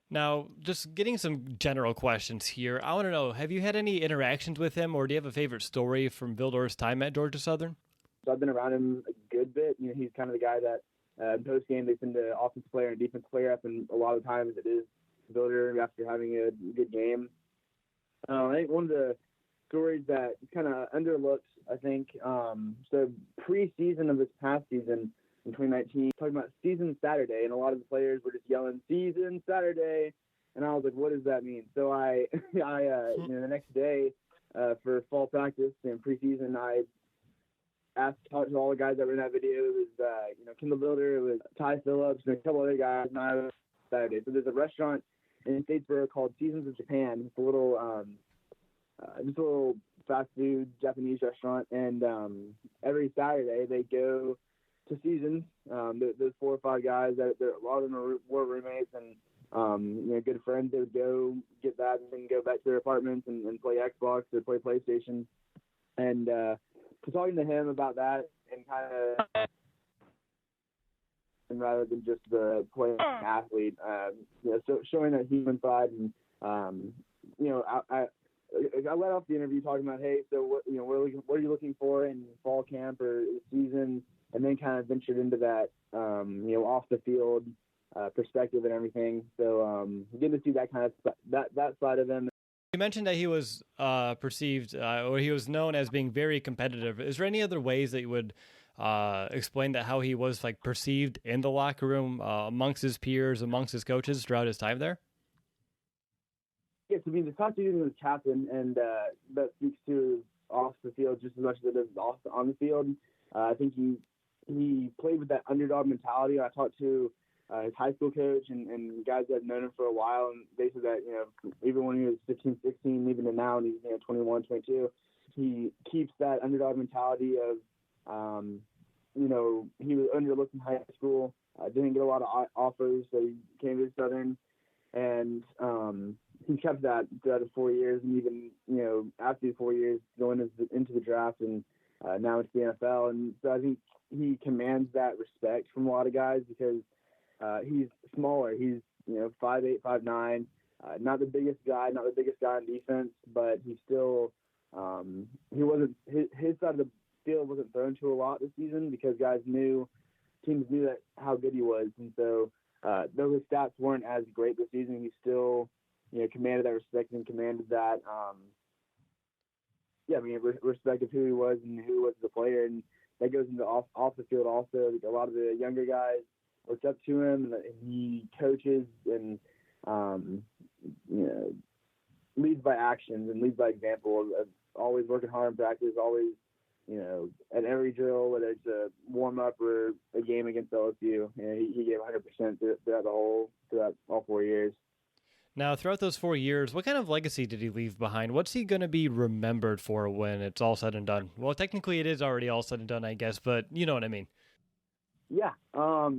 Now, just getting some general questions here. I want to know, have you had any interactions with him, or do you have a favorite story from Vildor's time at Georgia Southern? So I've been around him a good bit. He's kind of the guy that in post-game they send the offensive player and defensive player up, and a lot of times it is Vildor after having a good game. I think one of the stories that is kind of underlooked, I think, so pre-season of this past season, in 2019, talking about season Saturday, and a lot of the players were just yelling season Saturday, and I was like, what does that mean? So I the next day for fall practice and preseason, I talked to all the guys that were in that video. It was Kendall Builder, it was Ty Phillips, and a couple other guys. And I was Saturday. So there's a restaurant in Statesboro called Seasons of Japan. It's a little fast food Japanese restaurant, and every Saturday they go to Seasons. Those 4 or 5 guys that a lot of them were roommates and good friends. They would go get that and go back to their apartments and play Xbox or play PlayStation. And so talking to him about that and kind of rather than just the playing athlete, so showing that human side and I let off the interview talking about, hey, so what are you looking for in fall camp or season, and then kind of ventured into that, off the field perspective and everything. So good to see that kind of that side of him. You mentioned that he was perceived or he was known as being very competitive. Is there any other ways that you would explain that how he was like perceived in the locker room amongst his peers, amongst his coaches throughout his time there? Yes, I mean, the top dude was captain, and that speaks to off the field just as much as it does on the field. I think he played with that underdog mentality. I talked to his high school coach and guys that have known him for a while, and they said that, even when he was 15, 16, even now, and he's 21, 22, he keeps that underdog mentality of, he was underlooked in high school, didn't get a lot of offers, so he came to Southern, and he kept that throughout the 4 years, and even, after the 4 years, going into the draft and now into the NFL. And so I think he commands that respect from a lot of guys because he's smaller. He's 5'8", 5'9", not the biggest guy on defense, but he still he wasn't his side of the field wasn't thrown to a lot this season because teams knew that how good he was, and so though his stats weren't as great this season, he still commanded that respect and commanded that respect of who he was and who he was as a player, and that goes into off the field also. Like a lot of the younger guys looked up to him, and he coaches and leads by actions and leads by example of always working hard in practice, always at every drill, whether it's a warm up or a game against LSU, he gave 100% throughout all 4 years. Now, throughout those 4 years, what kind of legacy did he leave behind? What's he going to be remembered for when it's all said and done? Well, technically it is already all said and done, I guess, but you know what I mean. Yeah, I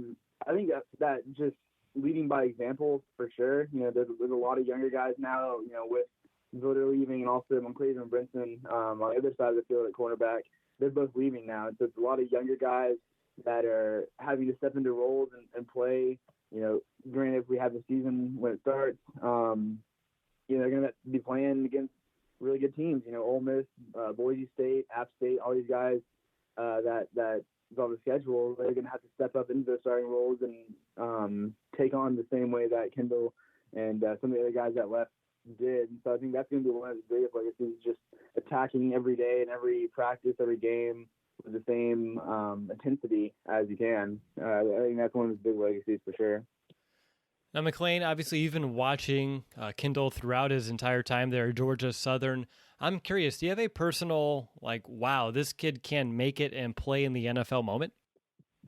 think that just leading by example for sure. There's a lot of younger guys now, with Voter leaving and also Monclaven and Brinson on the other side of the field at cornerback. They're both leaving now. So it's a lot of younger guys that are having to step into roles and play. Granted, if we have the season when it starts, they're going to be playing against really good teams. Ole Miss, Boise State, App State, all these guys that is on the schedule. They're going to have to step up into their starting roles and take on the same way that Kendall and some of the other guys that left did. And so I think that's going to be one of the biggest legacies, just attacking every day and every practice, every game with the same intensity as you can. I think that's one of his big legacies for sure. Now, McLean, obviously you've been watching Kendall throughout his entire time there at Georgia Southern. I'm curious, do you have a personal, wow, this kid can make it and play in the NFL moment?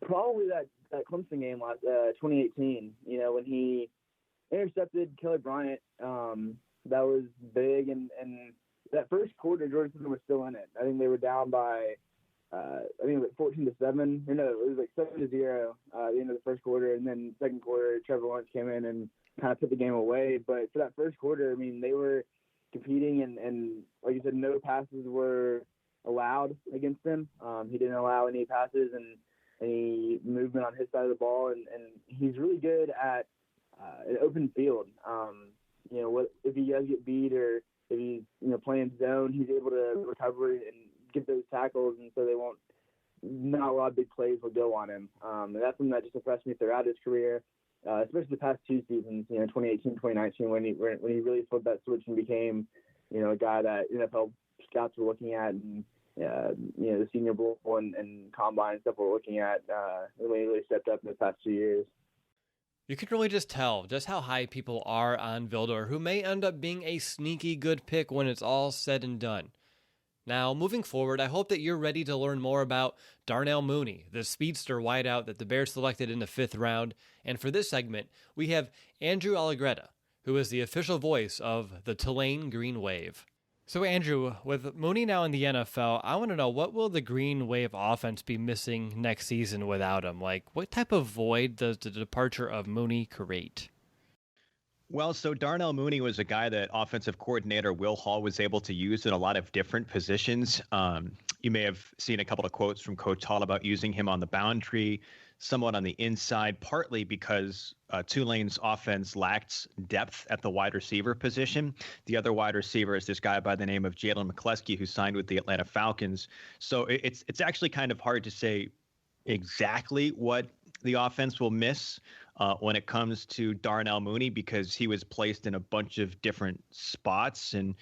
Probably that Clemson game last 2018, when he intercepted Kelly Bryant. That was big, and that first quarter, Georgia Southern was still in it. I think they were down by, I think it was 14-7. Or no, it was 7-0 at the end of the first quarter, and then second quarter, Trevor Lawrence came in and kind of put the game away. But for that first quarter, I mean, they were competing, and like you said, no passes were allowed against him. He didn't allow any passes and any movement on his side of the ball, and he's really good at an open field. If he does get beat or if he's playing zone, he's able to recover and get those tackles, and so not a lot of big plays will go on him. And that's something that just impressed me throughout his career, especially the past two seasons, 2018, 2019, when he really flipped that switch and became, a guy that NFL scouts were looking at, and the Senior Bowl and Combine and stuff we're looking at when he really stepped up in the past 2 years. You can really just tell just how high people are on Vildor, who may end up being a sneaky good pick when it's all said and done. Now, moving forward, I hope that you're ready to learn more about Darnell Mooney, the speedster wideout that the Bears selected in the 5th round. And for this segment, we have Andrew Allegretta, who is the official voice of the Tulane Green Wave. So, Andrew, with Mooney now in the NFL, I want to know, what will the Green Wave offense be missing next season without him? What type of void does the departure of Mooney create? Well, so Darnell Mooney was a guy that offensive coordinator Will Hall was able to use in a lot of different positions. You may have seen a couple of quotes from Coach Hall about using him on the boundary, somewhat on the inside, partly because Tulane's offense lacked depth at the wide receiver position. The other wide receiver is this guy by the name of Jalen McCleskey, who signed with the Atlanta Falcons. So it's actually kind of hard to say exactly what the offense will miss. when it comes to Darnell Mooney because he was placed in a bunch of different spots, and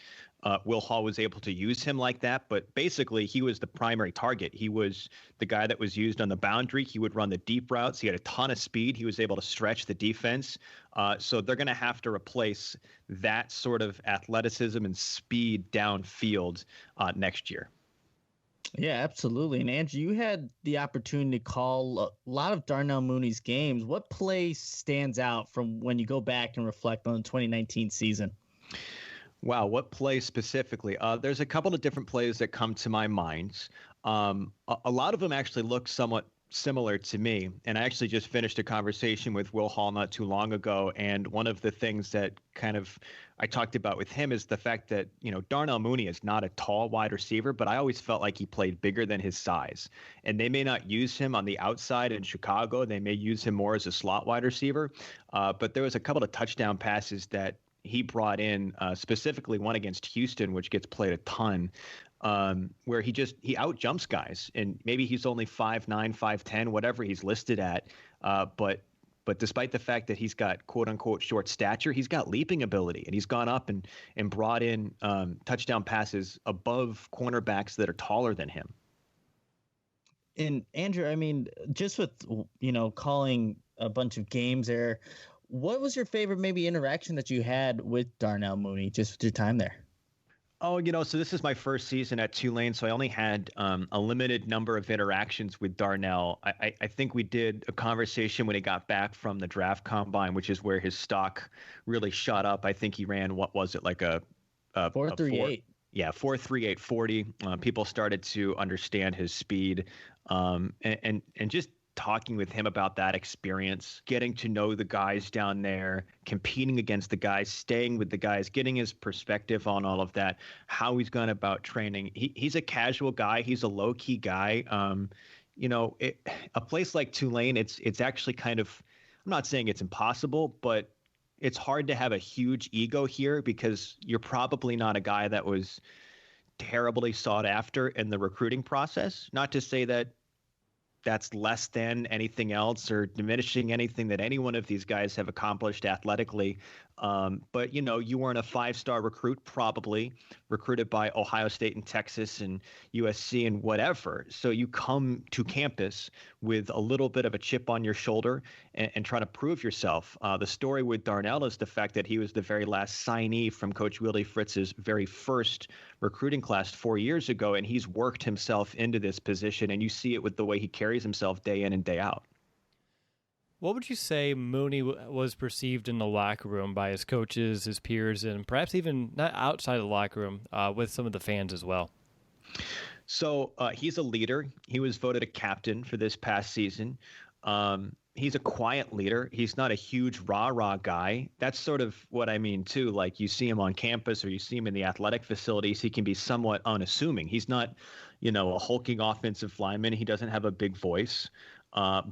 Will Hall was able to use him like that. But basically, he was the primary target. He was the guy that was used on the boundary. He would run the deep routes. He had a ton of speed. He was able to stretch the defense. So they're going to have to replace that sort of athleticism and speed downfield next year. Yeah, absolutely. And Andrew, you had the opportunity to call a lot of Darnell Mooney's games. What play stands out from when you go back and reflect on the 2019 season? Wow, what play specifically? There's a couple of different plays that come to my mind. A lot of them actually look somewhat similar to me. And I actually just finished a conversation with Will Hall not too long ago. And one of the things that kind of I talked about with him is the fact that, Darnell Mooney is not a tall wide receiver, but I always felt like he played bigger than his size. And they may not use him on the outside in Chicago. They may use him more as a slot wide receiver. But there was a couple of touchdown passes that he brought in, specifically one against Houston, which gets played a ton, where he out jumps guys, and maybe he's only 5'9", 5'10", whatever he's listed at. But despite the fact that he's got quote unquote short stature, he's got leaping ability, and he's gone up and brought in touchdown passes above cornerbacks that are taller than him. And Andrew, I mean, just with, calling a bunch of games there, what was your favorite maybe interaction that you had with Darnell Mooney just with your time there? Oh, so this is my first season at Tulane, so I only had a limited number of interactions with Darnell. I think we did a conversation when he got back from the draft combine, which is where his stock really shot up. I think he ran, what was it, like a 4.38. Yeah, 4.38 40. People started to understand his speed, and just talking with him about that experience, getting to know the guys down there, competing against the guys, staying with the guys, getting his perspective on all of that, how he's gone about training. He's a casual guy. He's a low-key guy. A place like Tulane, it's actually kind of, I'm not saying it's impossible, but it's hard to have a huge ego here because you're probably not a guy that was terribly sought after in the recruiting process. Not to say that that's less than anything else or diminishing anything that any one of these guys have accomplished athletically. But, you weren't a 5-star recruit, probably recruited by Ohio State and Texas and USC and whatever. So you come to campus with a little bit of a chip on your shoulder and try to prove yourself. The story with Darnell is the fact that he was the very last signee from Coach Willie Fritz's very first recruiting class 4 years ago, and he's worked himself into this position, and you see it with the way he carries himself day in and day out. What would you say Mooney was perceived in the locker room by his coaches, his peers, and perhaps even not outside of the locker room with some of the fans as well? So he's a leader. He was voted a captain for this past season. He's a quiet leader. He's not a huge rah-rah guy. That's sort of what I mean, too. Like, you see him on campus or you see him in the athletic facilities, he can be somewhat unassuming. He's not, a hulking offensive lineman. He doesn't have a big voice.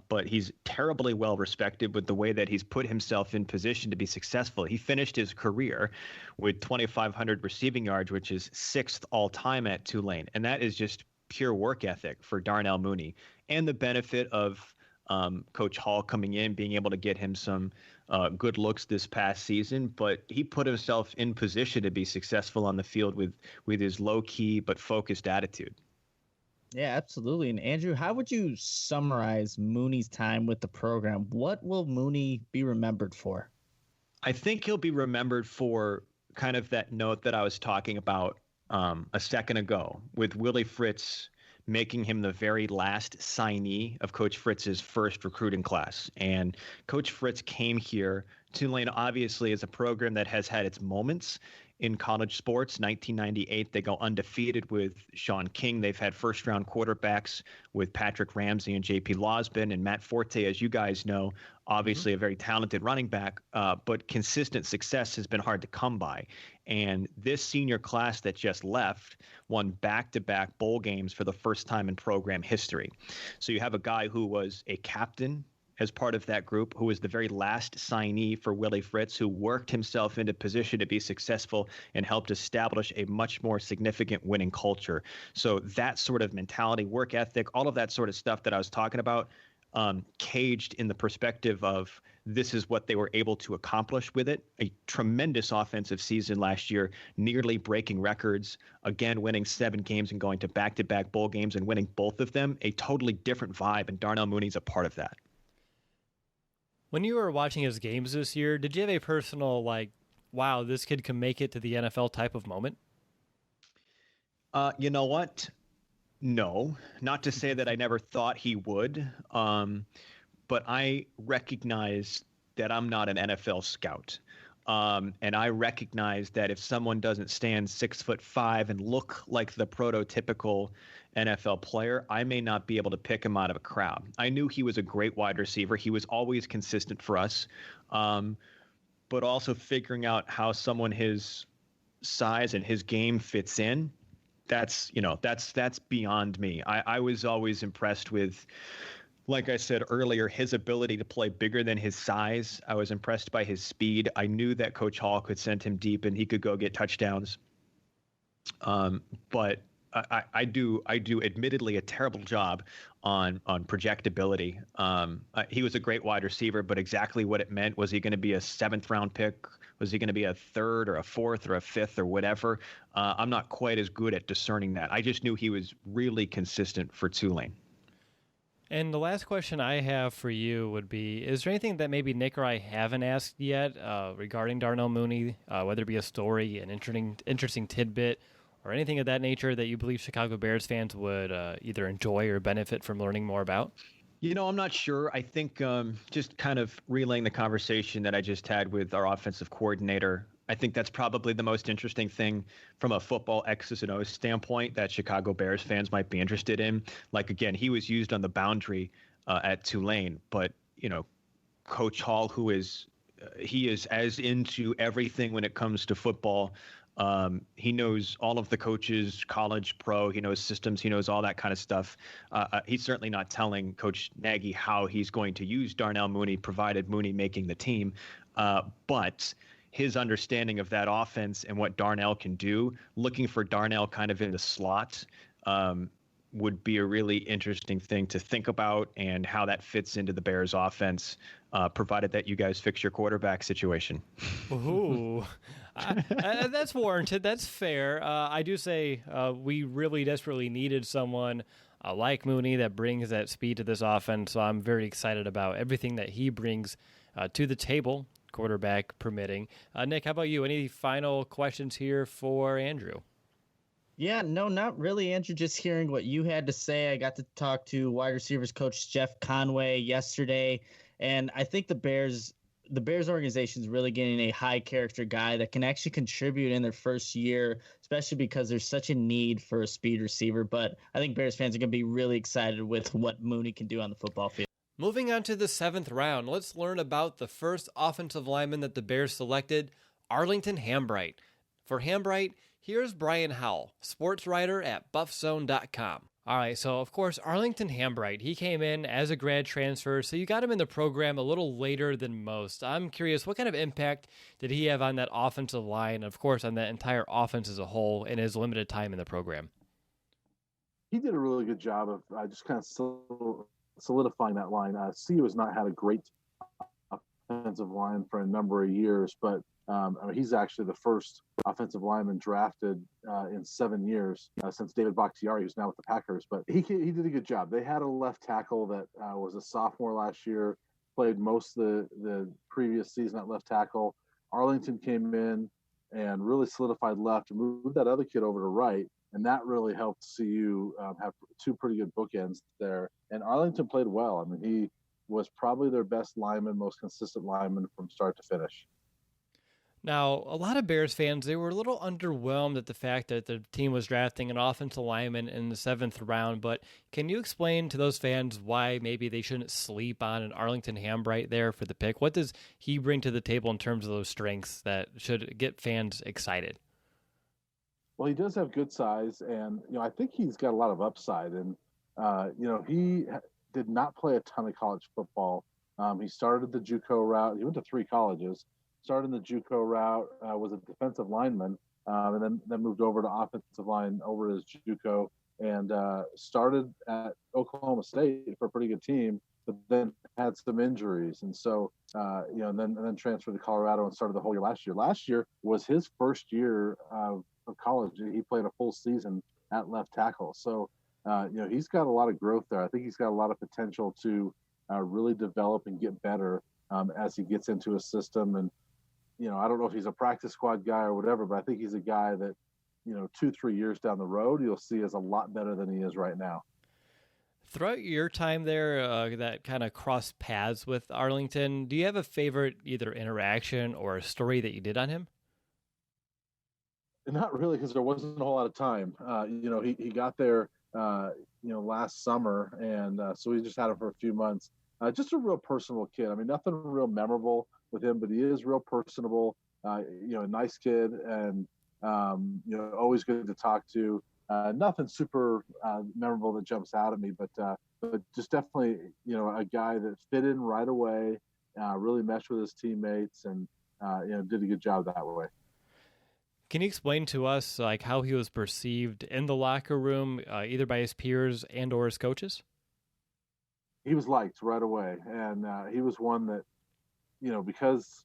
But he's terribly well respected with the way that he's put himself in position to be successful. He finished his career with 2,500 receiving yards, which is 6th all time at Tulane. And that is just pure work ethic for Darnell Mooney, and the benefit of Coach Hall coming in, being able to get him some good looks this past season. But he put himself in position to be successful on the field with his low key but focused attitude. Yeah, absolutely. And Andrew, how would you summarize Mooney's time with the program? What will Mooney be remembered for? I think he'll be remembered for kind of that note that I was talking about a second ago, with Willie Fritz making him the very last signee of Coach Fritz's first recruiting class. And Coach Fritz came here. Tulane obviously is a program that has had its moments in college sports. 1998, they go undefeated with Sean King. They've had first-round quarterbacks with Patrick Ramsey and J.P. Losbin, and Matt Forte, as you guys know, obviously a very talented running back, but consistent success has been hard to come by. And this senior class that just left won back-to-back bowl games for the first time in program history. So you have a guy who was a captain as part of that group, who was the very last signee for Willie Fritz, who worked himself into position to be successful and helped establish a much more significant winning culture. So that sort of mentality, work ethic, all of that sort of stuff that I was talking about, caged in the perspective of this is what they were able to accomplish with it. A tremendous offensive season last year, nearly breaking records, again winning 7 games and going to back-to-back bowl games and winning both of them. A totally different vibe, and Darnell Mooney's a part of that. When you were watching his games this year, did you have a personal, wow, this kid can make it to the NFL type of moment? You know what? No, not to say that I never thought he would, but I recognize that I'm not an NFL scout. And I recognize that if someone doesn't stand 6'5" and look like the prototypical NFL player, I may not be able to pick him out of a crowd. I knew he was a great wide receiver. He was always consistent for us. But also figuring out how someone his size and his game fits in, that's beyond me. I was always impressed with, like I said earlier, his ability to play bigger than his size. I was impressed by his speed. I knew that Coach Hall could send him deep and he could go get touchdowns. But I do admittedly a terrible job on projectability. He was a great wide receiver, but exactly what it meant, was he going to be a 7th round pick? Was he going to be a 3rd or a 4th or a 5th or whatever? I'm not quite as good at discerning that. I just knew he was really consistent for Tulane. And the last question I have for you would be, is there anything that maybe Nick or I haven't asked yet regarding Darnell Mooney, whether it be a story, an interesting tidbit, or anything of that nature that you believe Chicago Bears fans would either enjoy or benefit from learning more about? I'm not sure. I think just kind of relaying the conversation that I just had with our offensive coordinator, I think that's probably the most interesting thing from a football X's and O's standpoint that Chicago Bears fans might be interested in. Like, again, he was used on the boundary at Tulane, but, Coach Hall, he is as into everything when it comes to football. He knows all of the coaches, college, pro, he knows systems, he knows all that kind of stuff. He's certainly not telling Coach Nagy how he's going to use Darnell Mooney, provided Mooney making the team. But his understanding of that offense and what Darnell can do, looking for Darnell kind of in the slot, would be a really interesting thing to think about, and how that fits into the Bears offense, provided that you guys fix your quarterback situation. Ooh, that's warranted. That's fair. I do say we really desperately needed someone like Mooney that brings that speed to this offense. So I'm very excited about everything that he brings to the table, quarterback permitting. Nick, how about you? Any final questions here for Andrew? Yeah, no, not really, Andrew. Just hearing what you had to say. I got to talk to wide receivers coach Jeff Conway yesterday, and I think the Bears organization is really getting a high character guy that can actually contribute in their first year, especially because there's such a need for a speed receiver. But I think Bears fans are going to be really excited with what Mooney can do on the football field. Moving on to the 7th round, let's learn about the first offensive lineman that the Bears selected, Arlington Hambright. For Hambright, here's Brian Howell, sports writer at buffzone.com. All right, so of course, Arlington Hambright, he came in as a grad transfer, so you got him in the program a little later than most. I'm curious, what kind of impact did he have on that offensive line, and of course, on that entire offense as a whole in his limited time in the program? He did a really good job of just kind of solidifying that line. CU has not had a great offensive line for a number of years, but he's actually the first offensive lineman drafted in 7 years since David Bakhtiari, who's now with the Packers. But he did a good job. They had a left tackle that was a sophomore last year, played most of the previous season at left tackle. Arlington came in and really solidified left, moved that other kid over to right, and that really helped CU have 2 pretty good bookends there. And Arlington played well. I mean, he was probably their best lineman, most consistent lineman from start to finish. Now, a lot of Bears fans, they were a little underwhelmed at the fact that the team was drafting an offensive lineman in the 7th round, but can you explain to those fans why maybe they shouldn't sleep on an Arlington Hambright there for the pick? What does he bring to the table in terms of those strengths that should get fans excited? Well, he does have good size, and I think he's got a lot of upside. And he did not play a ton of college football. He started the JUCO route. He went to 3 colleges. Started in the JUCO route, was a defensive lineman, and then moved over to offensive line over his JUCO, and started at Oklahoma State for a pretty good team. but then had some injuries. And so, and then transferred to Colorado and started the whole year last year. Last year was his first year of college. He played a full season at left tackle. So, he's got a lot of growth there. I think he's got a lot of potential to really develop and get better as he gets into a system. And, I don't know if he's a practice squad guy or whatever, but I think he's a guy that, 2-3 years down the road, you'll see is a lot better than he is right now. Throughout your time there, that kind of crossed paths with Arlington, do you have a favorite either interaction or a story that you did on him? Not really, because there wasn't a whole lot of time. He got there, last summer, and so we just had him for a few months. Just a real personable kid. I mean, nothing real memorable with him, but he is real personable. A nice kid, and always good to talk to. Nothing super memorable that jumps out at me, but just definitely, a guy that fit in right away, really meshed with his teammates, and did a good job that way. Can you explain to us like how he was perceived in the locker room, either by his peers and or his coaches? He was liked right away, and he was one that, because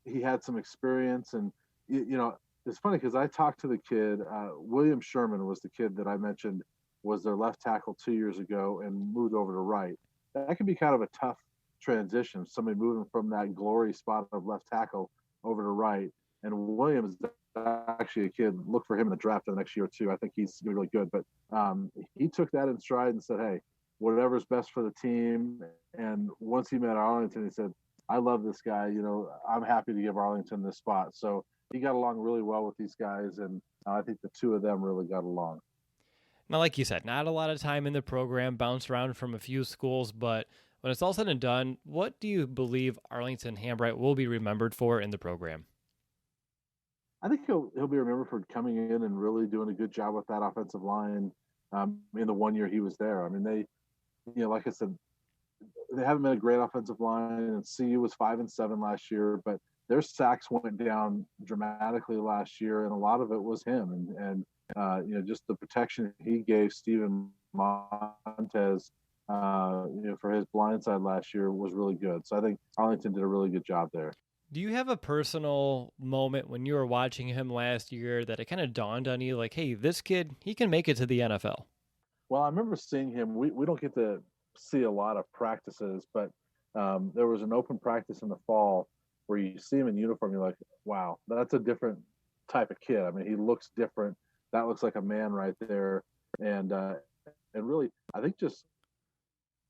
he had some experience, and it's funny because I talked to the kid. William Sherman was the kid that I mentioned was their left tackle 2 years ago and moved over to right. That can be kind of a tough transition, somebody moving from that glory spot of left tackle over to right. And Williams is actually a kid. Look for him in the draft in the next year or two. I think he's going to be really good. But he took that in stride and said, hey, whatever's best for the team. And once he met Arlington, he said, I love this guy. I'm happy to give Arlington this spot. So he got along really well with these guys, and I think the two of them really got along. Now, like you said, not a lot of time in the program, bounced around from a few schools, but when it's all said and done, what do you believe Arlington Hambright will be remembered for in the program? I think he'll be remembered for coming in and really doing a good job with that offensive line in the 1 year he was there. I mean, they, like I said, they haven't been a great offensive line, and CU was 5-7 last year, but their sacks went down dramatically last year, and a lot of it was him. And just the protection he gave Steven Montez, for his blindside last year was really good. So I think Arlington did a really good job there. Do you have a personal moment when you were watching him last year that it kind of dawned on you, like, hey, this kid, he can make it to the NFL? Well, I remember seeing him. We don't get to see a lot of practices, but there was an open practice in the fall where you see him in uniform, you're like, wow, that's a different type of kid. I mean, he looks different. That looks like a man right there. And really, I think just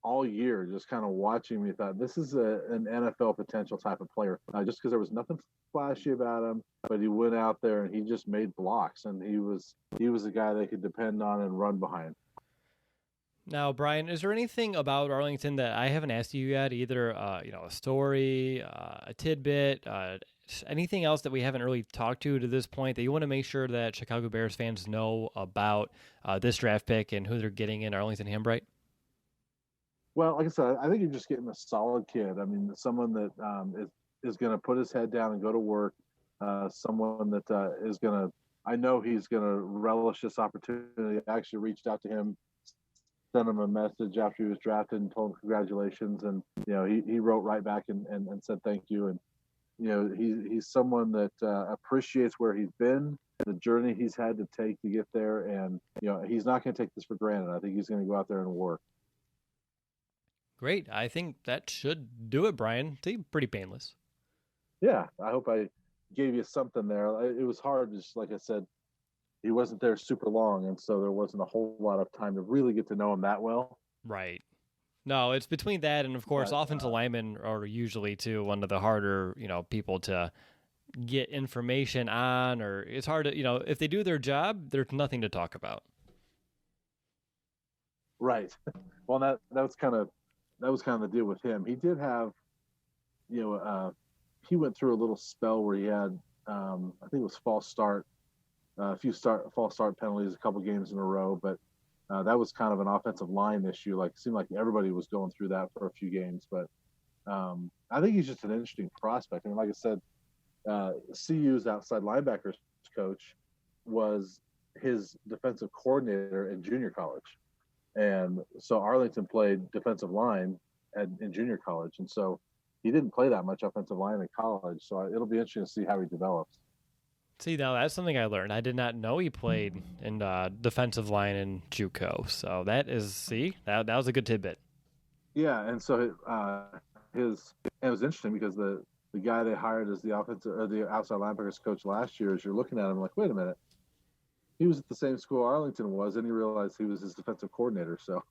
all year, just kind of watching me, thought this is an NFL potential type of player. Just because there was nothing flashy about him, but he went out there and he just made blocks, and he was a guy they could depend on and run behind. Now, Brian, is there anything about Arlington that I haven't asked you yet? Either a story, a tidbit, anything else that we haven't really talked to this point that you want to make sure that Chicago Bears fans know about this draft pick and who they're getting in Arlington Hambright? Well, like I said, I think you're just getting a solid kid. I mean, someone that is going to put his head down and go to work. Someone that is going to, I know he's going to relish this opportunity. I actually reached out to him, sent him a message after he was drafted and told him congratulations. And, he wrote right back and said thank you. And, he's someone that appreciates where he's been, the journey he's had to take to get there. And, he's not going to take this for granted. I think he's going to go out there and work. Great. I think that should do it, Brian. It's pretty painless. Yeah, I hope I gave you something there. It was hard, just like I said, he wasn't there super long, and so there wasn't a whole lot of time to really get to know him that well. Right. No, it's between that and, of course, offensive linemen are usually, too, one of the harder, people to get information on, or it's hard to, if they do their job, there's nothing to talk about. Right. Well, that was kind of the deal with him. He did have, he went through a little spell where he had, I think it was false start penalties, a couple games in a row, but that was kind of an offensive line issue. Like, it seemed like everybody was going through that for a few games, but I think he's just an interesting prospect. I mean, like I said, CU's outside linebackers coach was his defensive coordinator in junior college. And so Arlington played defensive line in junior college, and so he didn't play that much offensive line in college. So it'll be interesting to see how he develops. See, now that's something I learned. I did not know he played in defensive line in JUCO. So that was a good tidbit. Yeah, and so it was interesting because the guy they hired as the outside linebackers coach last year, as you're looking at him like, wait a minute, he was at the same school Arlington was, and he realized he was his defensive coordinator. So,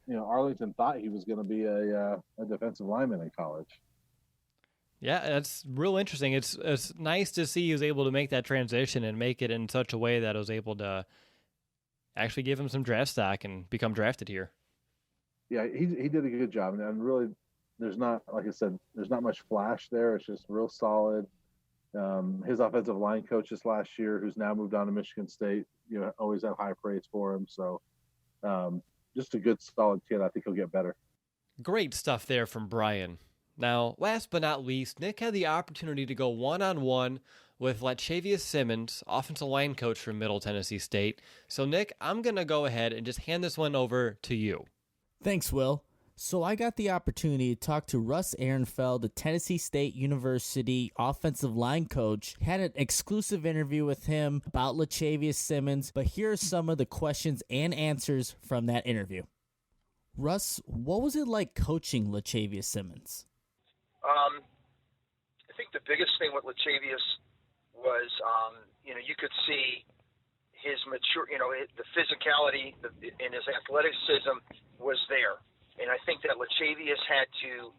Arlington thought he was going to be a defensive lineman in college. Yeah, that's real interesting. It's nice to see he was able to make that transition and make it in such a way that it was able to actually give him some draft stock and become drafted here. Yeah, he did a good job, and really, there's not, like I said, there's not much flash there. It's just real solid. His offensive line coach this last year, who's now moved on to Michigan State, always had high praise for him. So, just a good, solid kid. I think he'll get better. Great stuff there from Brian. Now, last but not least, Nick had the opportunity to go one-on-one with Lachavious Simmons, offensive line coach from Middle Tennessee State. So, Nick, I'm going to go ahead and just hand this one over to you. Thanks, Will. So I got the opportunity to talk to Russ Ehrenfeld, the Tennessee State University offensive line coach. Had an exclusive interview with him about Lachavious Simmons, but here are some of the questions and answers from that interview. Russ, what was it like coaching Lachavious Simmons? I think the biggest thing with Lachavious was, you could see his mature, the physicality and his athleticism was there. And I think that Lachavious had to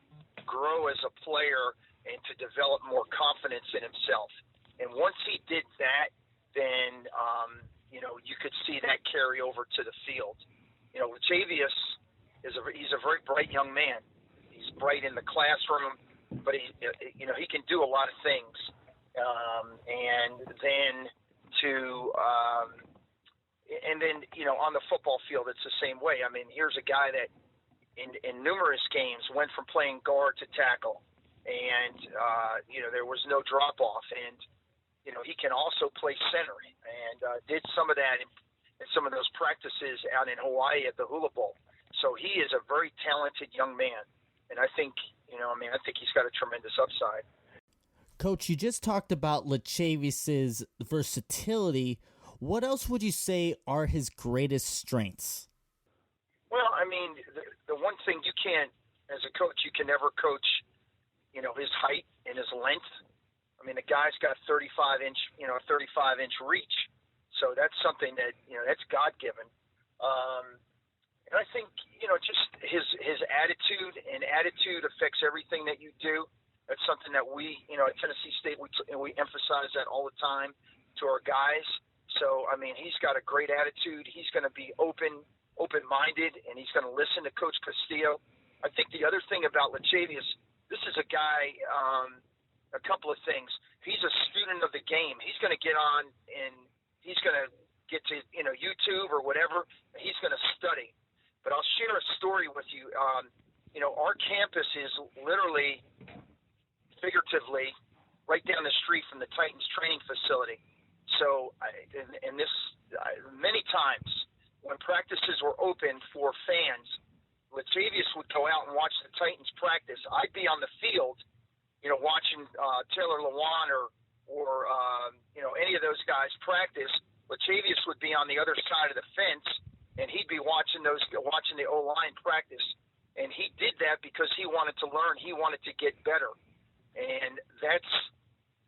grow as a player and to develop more confidence in himself. And once he did that, then, you could see that carry over to the field. Lachavious he's a very bright young man. He's bright in the classroom, but he can do a lot of things. On the football field, it's the same way. I mean, here's a guy that in numerous games went from playing guard to tackle, and there was no drop off, and he can also play center, and did some of that in some of those practices out in Hawaii at the Hula Bowl. So he is a very talented young man, and I think he's got a tremendous upside. Coach, you just talked about Lachavious's versatility. What else would you say are his greatest strengths? Well, I mean, the one thing you can't, as a coach, you can never coach, his height and his length. I mean, the guy's got 35-inch reach. So that's something that, that's God-given. And I think, just his attitude, and attitude affects everything that you do. That's something that we, at Tennessee State, we emphasize that all the time to our guys. So, I mean, he's got a great attitude. He's going to be open-minded, and he's going to listen to Coach Castillo. I think the other thing about Lachavious, this is a guy, a couple of things. He's a student of the game. He's going to get on, and he's going to get to, YouTube or whatever. He's going to study. But I'll share a story with you. Our campus is literally, figuratively, right down the street from the Titans training facility. So, many times when practices were open for fans, Lachavious would go out and watch the Titans practice. I'd be on the field, watching Taylor Lewan or any of those guys practice. Lachavious would be on the other side of the fence, and he'd be watching the O-line practice. And he did that because he wanted to learn. He wanted to get better. And that's,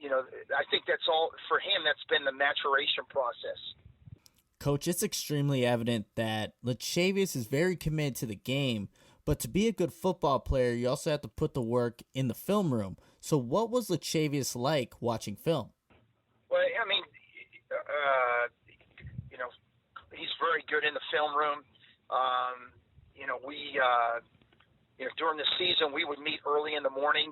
I think that's all for him. That's been the maturation process. Coach, it's extremely evident that Lachavious is very committed to the game, but to be a good football player, you also have to put the work in the film room. So what was Lachavious like watching film? Well, I mean, he's very good in the film room. During the season, we would meet early in the morning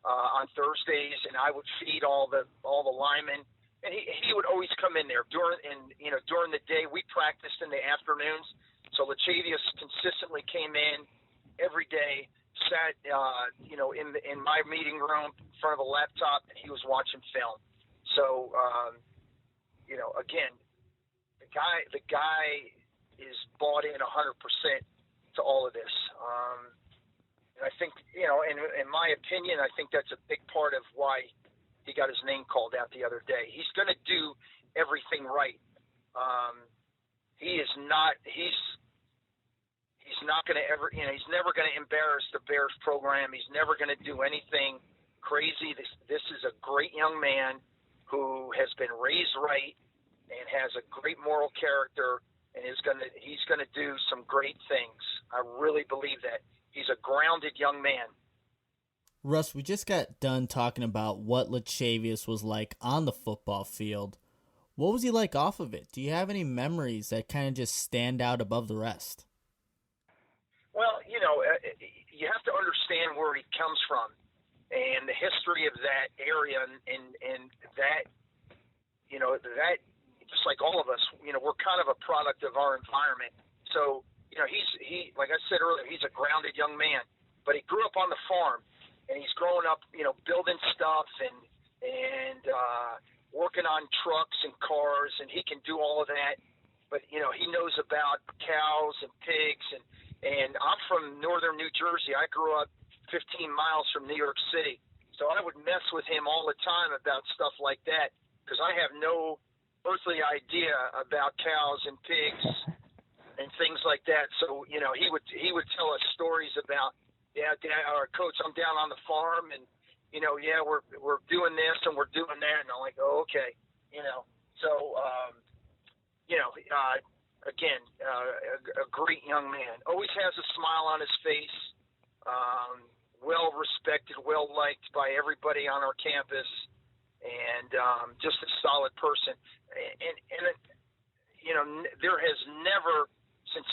on Thursdays, and I would feed all the linemen. And he would always come in there during the day. We practiced in the afternoons, so Lachavious consistently came in every day, sat in my meeting room in front of a laptop, and he was watching film. So again, the guy is bought in 100%, to all of this. And I think, you know, in my opinion, I think that's a big part of why he got his name called out the other day. He's going to do everything right. He's not going to ever, you know, he's never going to embarrass the Bears program. He's never going to do anything crazy. This is a great young man who has been raised right and has a great moral character, and he's going to do some great things. I really believe that. He's a grounded young man. Russ, we just got done talking about what Lachavious was like on the football field. What was he like off of it? Do you have any memories that kind of just stand out above the rest? Well, you know, you have to understand where he comes from and the history of that area, and that, you know, that just like all of us, you know, we're kind of a product of our environment. So, you know, he like I said earlier, he's a grounded young man, but he grew up on the farm, and he's growing up, you know, building stuff and working on trucks and cars, and he can do all of that. But, you know, he knows about cows and pigs, and I'm from northern New Jersey. I grew up 15 miles from New York City. So I would mess with him all the time about stuff like that, because I have no earthly idea about cows and pigs and things like that. So, you know, he would tell us stories about, yeah, Dad, or Coach, I'm down on the farm, and, you know, yeah, we're doing this and we're doing that. And I'm like, oh, okay. You know, so, you know, again, a great young man. Always has a smile on his face. Well respected, well liked by everybody on our campus, and just a solid person. And you know, there has never, since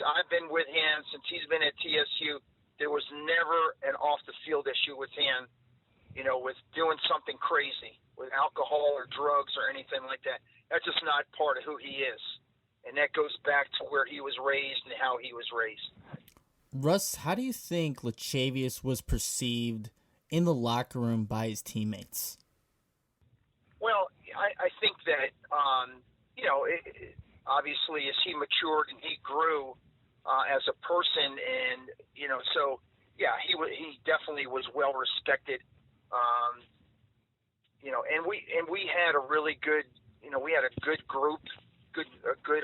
I've been with him, since he's been at TSU, there was never an off the field issue with him, you know, with doing something crazy with alcohol or drugs or anything like that. That's just not part of who he is. And that goes back to where he was raised and how he was raised. Russ, how do you think Lachavious was perceived in the locker room by his teammates? Well, I think that, you know, obviously as he matured and he grew as a person, and, you know, so, yeah, he definitely was well respected. You know, and we had a really good, you know, we had a good group, a good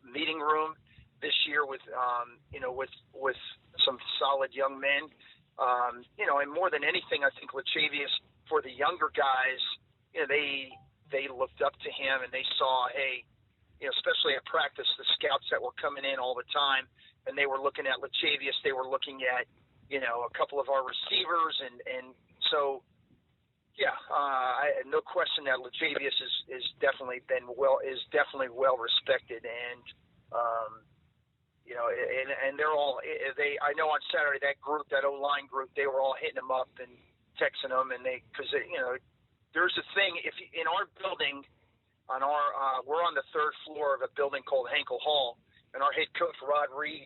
meeting room this year with, you know, with some solid young men. You know, and more than anything, I think Lachavious, for the younger guys, you know, they looked up to him, and they saw, hey, you know, especially at practice, the scouts that were coming in all the time, and they were looking at Lachavious, they were looking at, you know, a couple of our receivers, and so, yeah, no question that Lachavious is definitely well respected, and you know, and they're all, I know on Saturday that group, that O-line group, they were all hitting him up and texting him, and because you know, there's a thing, in our building, we're on the third floor of a building called Henkel Hall, and our head coach Rod Reed,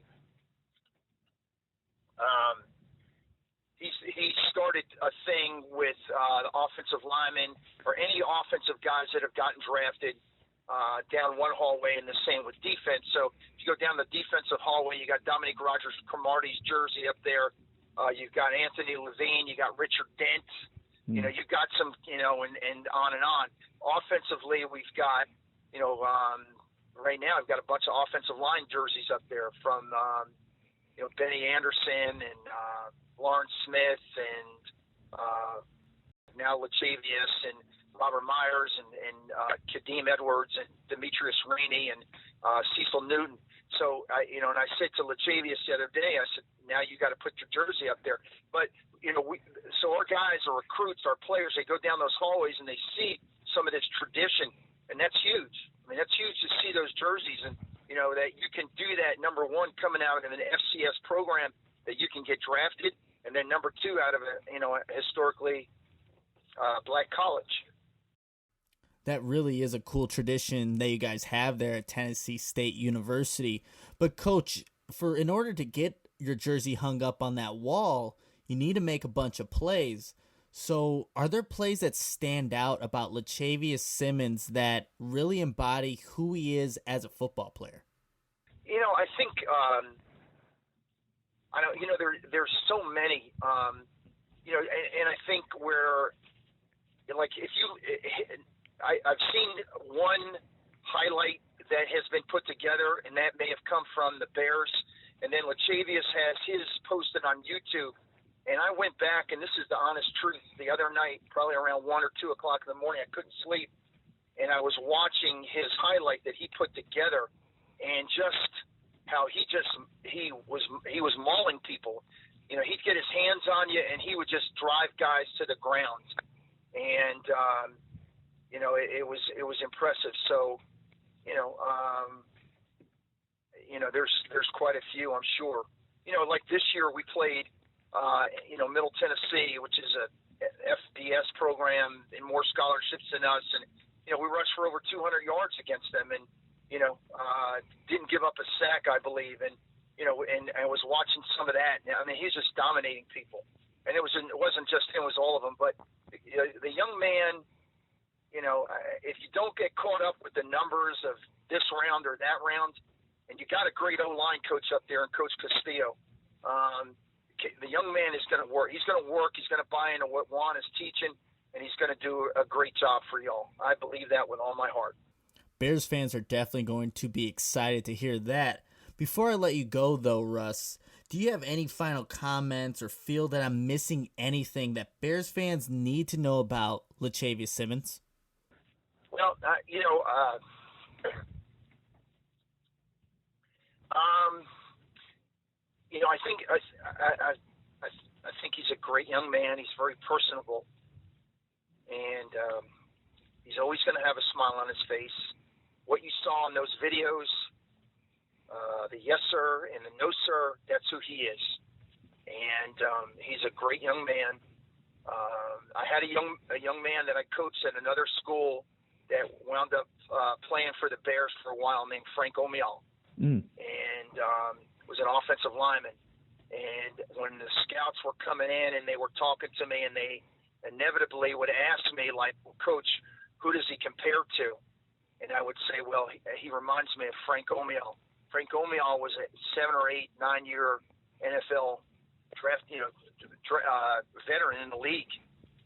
he started a thing with the offensive linemen or any offensive guys that have gotten drafted down one hallway, and the same with defense. So if you go down the defensive hallway, you got Dominique Rodgers-Cromartie's jersey up there. You've got Anthony Levine. You got Richard Dent. You know, you've got some, you know, and on and on. Offensively, we've got, you know, right now I've got a bunch of offensive line jerseys up there from, you know, Benny Anderson and Lawrence Smith and now Lachavious and Robert Myers and Kadeem Edwards and Demetrius Rainey and Cecil Newton. So, you know, and I said to Lachavious the other day, I said, now you got to put your jersey up there. But, you know, so our guys, our recruits, our players, they go down those hallways and they see some of this tradition, and that's huge. I mean, that's huge to see those jerseys, and, you know, that you can do that, number one, coming out of an FCS program, that you can get drafted, and then number two, out of a, you know, historically black college. That really is a cool tradition that you guys have there at Tennessee State University. But Coach, in order to get your jersey hung up on that wall, you need to make a bunch of plays. So are there plays that stand out about Lachavious Simmons that really embody who he is as a football player? You know, I think I don't, there's so many, and I think where, like, I've seen one highlight that has been put together, and that may have come from the Bears, and then Lachavious has his posted on YouTube, and I went back, and this is the honest truth, the other night, probably around 1 or 2 o'clock in the morning, I couldn't sleep, and I was watching his highlight that he put together, and just how he was mauling people. He'd get his hands on you, and he would just drive guys to the ground. And it was impressive. So, there's quite a few, I'm sure. Like this year we played, Middle Tennessee, which is a FBS program and more scholarships than us, and we rushed for over 200 yards against them, and didn't give up a sack, I believe, and I was watching some of that. I mean, he's just dominating people, and it wasn't just him; it was all of them. But the young man, if you don't get caught up with the numbers of this round or that round, and you got a great O-line coach up there and Coach Castillo, the young man is going to work. He's going to work. He's going to buy into what Juan is teaching, and he's going to do a great job for y'all. I believe that with all my heart. Bears fans are definitely going to be excited to hear that. Before I let you go, though, Russ, do you have any final comments or feel that I'm missing anything that Bears fans need to know about Lachavious Simmons? Well, I think he's a great young man. He's very personable, and he's always going to have a smile on his face. What you saw in those videos, the yes sir and the no sir, that's who he is. And he's a great young man. I had a young man that I coached at another school that wound up playing for the Bears for a while, named Frank Omial, and was an offensive lineman. And when the scouts were coming in and they were talking to me, and they inevitably would ask me, like, well, Coach, who does he compare to? And I would say, well, he reminds me of Frank Omial. Frank Omial was a 7 or 8, 9-year NFL draft, veteran in the league,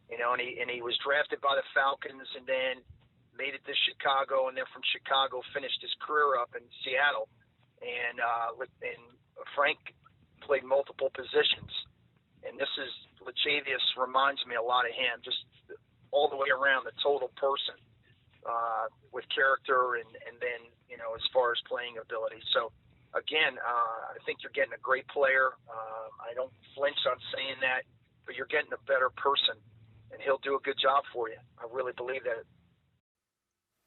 and he was drafted by the Falcons, and then made it to Chicago, and then from Chicago finished his career up in Seattle. And Frank played multiple positions, and Lachavious reminds me a lot of him, just all the way around, the total person, with character and then, as far as playing ability. So, again, I think you're getting a great player. I don't flinch on saying that, but you're getting a better person, and he'll do a good job for you. I really believe that.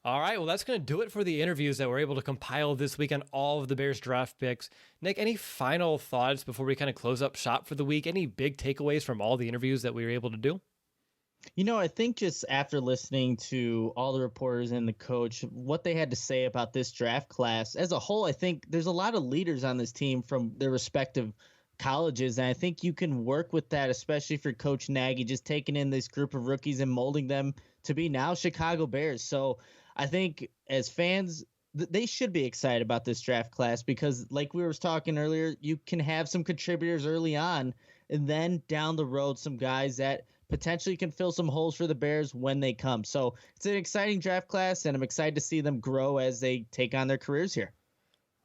All right, well, that's going to do it for the interviews that we're able to compile this week on all of the Bears draft picks. Nick, any final thoughts before we kind of close up shop for the week? Any big takeaways from all the interviews that we were able to do? I think just after listening to all the reporters and the coach, what they had to say about this draft class as a whole, I think there's a lot of leaders on this team from their respective colleges, and I think you can work with that, especially for Coach Nagy, just taking in this group of rookies and molding them to be now Chicago Bears. So I think as fans, they should be excited about this draft class because, like we were talking earlier, you can have some contributors early on, and then down the road, some guys that potentially can fill some holes for the Bears when they come. So it's an exciting draft class, and I'm excited to see them grow as they take on their careers here.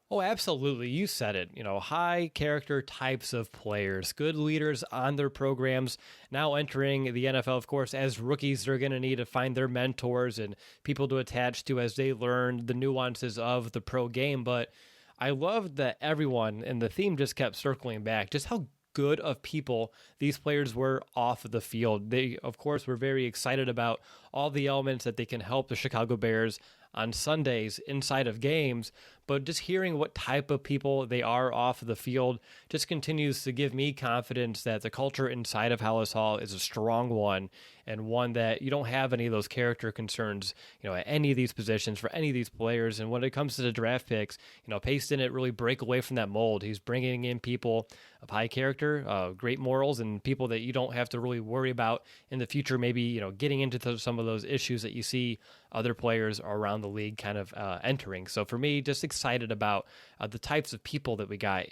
Oh, absolutely. You said it. High character types of players, good leaders on their programs, now entering the NFL, of course, as rookies. They're going to need to find their mentors and people to attach to as they learn the nuances of the pro game. But I loved that everyone, and the theme just kept circling back, just how good of people these players were off of the field. They, of course, were very excited about all the elements that they can help the Chicago Bears on Sundays inside of games, but just hearing what type of people they are off of the field just continues to give me confidence that the culture inside of Hallis Hall is a strong one, and one that you don't have any of those character concerns, at any of these positions for any of these players. And when it comes to the draft picks, Pace didn't really break away from that mold. He's bringing in people of high character, great morals, and people that you don't have to really worry about in the future, maybe, getting into some of those issues that you see other players around the league kind of entering. So for me, just excited about the types of people that we got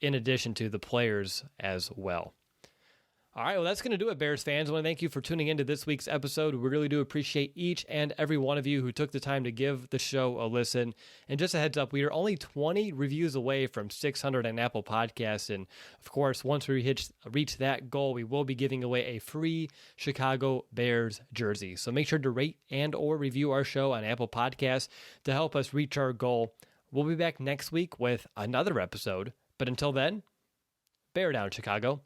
in addition to the players as well. All right, well, that's going to do it, Bears fans. I want to thank you for tuning into this week's episode. We really do appreciate each and every one of you who took the time to give the show a listen. And just a heads up, we are only 20 reviews away from 600 on Apple Podcasts. And, of course, once we reach that goal, we will be giving away a free Chicago Bears jersey. So make sure to rate and or review our show on Apple Podcasts to help us reach our goal. We'll be back next week with another episode. But until then, bear down, Chicago.